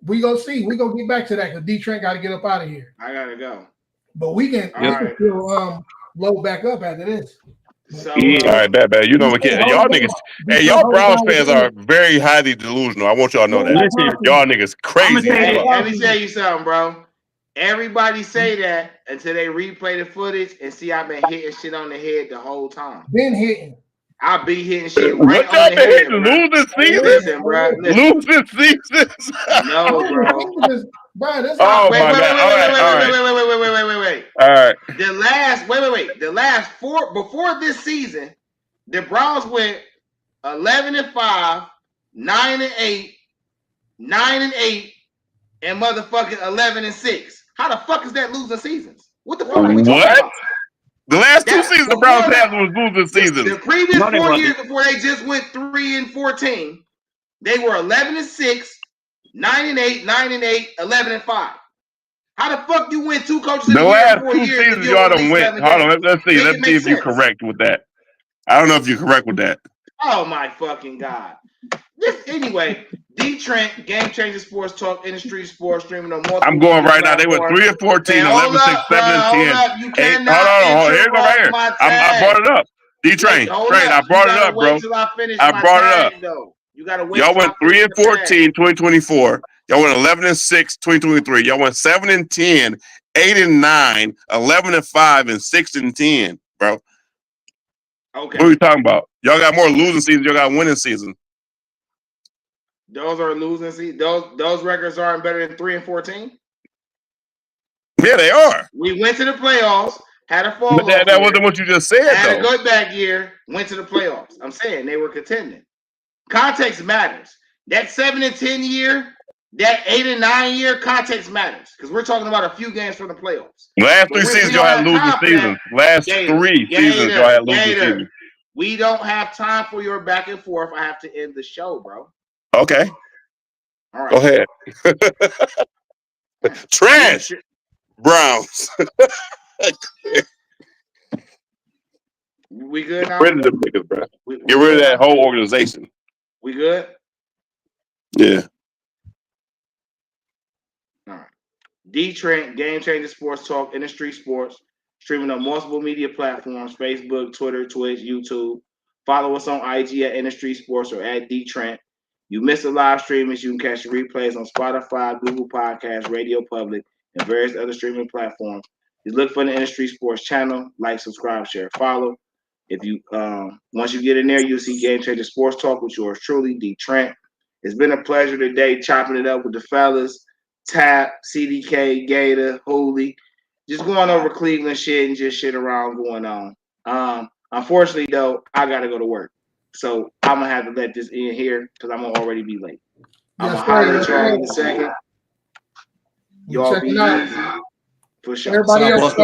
Speaker 7: We gonna see. We gonna get back to that because D Trent got to get up out of here.
Speaker 6: I gotta go.
Speaker 7: But we can still load back up after this.
Speaker 6: So,
Speaker 3: all right, bad. You know what, y'all niggas. Hey, y'all Browns fans are very highly delusional. I want y'all to know that.
Speaker 5: Listen,
Speaker 3: y'all niggas crazy.
Speaker 6: Hey, let me tell you something, bro. Everybody say that until they replay the footage and see I've been hitting shit on the head the whole time.
Speaker 7: Been hitting.
Speaker 6: I'll be hitting shit right
Speaker 3: What
Speaker 6: on the head.
Speaker 3: Losing season?
Speaker 6: Listen, bro.
Speaker 3: Losing seasons?
Speaker 6: No, bro.
Speaker 7: Bro, this
Speaker 3: oh my god!
Speaker 6: Wait.
Speaker 3: All right.
Speaker 6: The last four before this season, the Browns went 11-5, 9-8, 9-8, and motherfucking 11-6. How the fuck is that losing seasons? What the fuck are we talking about?
Speaker 3: The last two seasons the Browns had was losing seasons.
Speaker 6: The previous 4 years before they just went 3-14, they were 11-6, 9-8, 9-8, 11-5. How the fuck you win two coaches in
Speaker 3: the
Speaker 6: a year
Speaker 3: last
Speaker 6: 4
Speaker 3: two
Speaker 6: years?
Speaker 3: seasons y'all don't win. Hold on, let's see. Let's see if you're correct with that. I don't know if you're correct with that.
Speaker 6: Oh my fucking god! Anyway, D Trent, Game Changer Sports Talk, Industry Sports, streaming on multiple.
Speaker 3: I'm going right now. They went 3-14, 11-6, 7-10.
Speaker 6: You
Speaker 3: Hey,
Speaker 6: cannot
Speaker 3: hold on. Here you go right here. I brought it up. D-Train. I brought it up, bro. I brought it up.
Speaker 6: Though. You gotta wait.
Speaker 3: Y'all went 3-14, 2024. Y'all went 11-6, 2023. Y'all went 7-10, 8-9, 11-5, and 6-10, bro.
Speaker 6: Okay.
Speaker 3: What are you talking about? Y'all got more losing seasons. Y'all got winning seasons.
Speaker 6: Those are losing seasons. Those records aren't better than 3-14.
Speaker 3: Yeah, they are.
Speaker 6: We went to the playoffs, had a fall.
Speaker 3: But that wasn't what you just said,
Speaker 6: had
Speaker 3: though.
Speaker 6: a good back year, went to the playoffs. I'm saying they were contending. Context matters. That 7-10 year, that 8-9 year, context matters because we're talking about a few games from the playoffs.
Speaker 3: Last three seasons, y'all had losing seasons. Last 3 seasons, y'all had losing seasons.
Speaker 6: We don't have time for your back and forth. I have to end the show, bro.
Speaker 3: Okay.
Speaker 6: All right.
Speaker 3: Go ahead. Trash. Browns.
Speaker 6: We good now?
Speaker 3: Get rid of them niggas, bro. Get rid of that whole organization.
Speaker 6: We good?
Speaker 3: Yeah.
Speaker 6: All right. D Trent, Game Changer Sports Talk, Industry Sports, streaming on multiple media platforms: Facebook, Twitter, Twitch, YouTube. Follow us on IG at Industry Sports or at D Trent. You missed the live streamings, you can catch the replays on Spotify, Google Podcasts, Radio Public, and various other streaming platforms. Just look for the Industry Sports channel, like, subscribe, share, follow. If you once you get in there, you'll see Game Changer Sports Talk with yours truly, D Trent. It's been a pleasure today chopping it up with the fellas. Tap, CDK, Gator, Holy, just going over Cleveland shit and just shit around going on. Unfortunately, though, I gotta go to work, so I'm gonna have to let this in here because I'm gonna already be late. I'm gonna holler at y'all in a second. Y'all be easy for sure.
Speaker 7: Everybody else.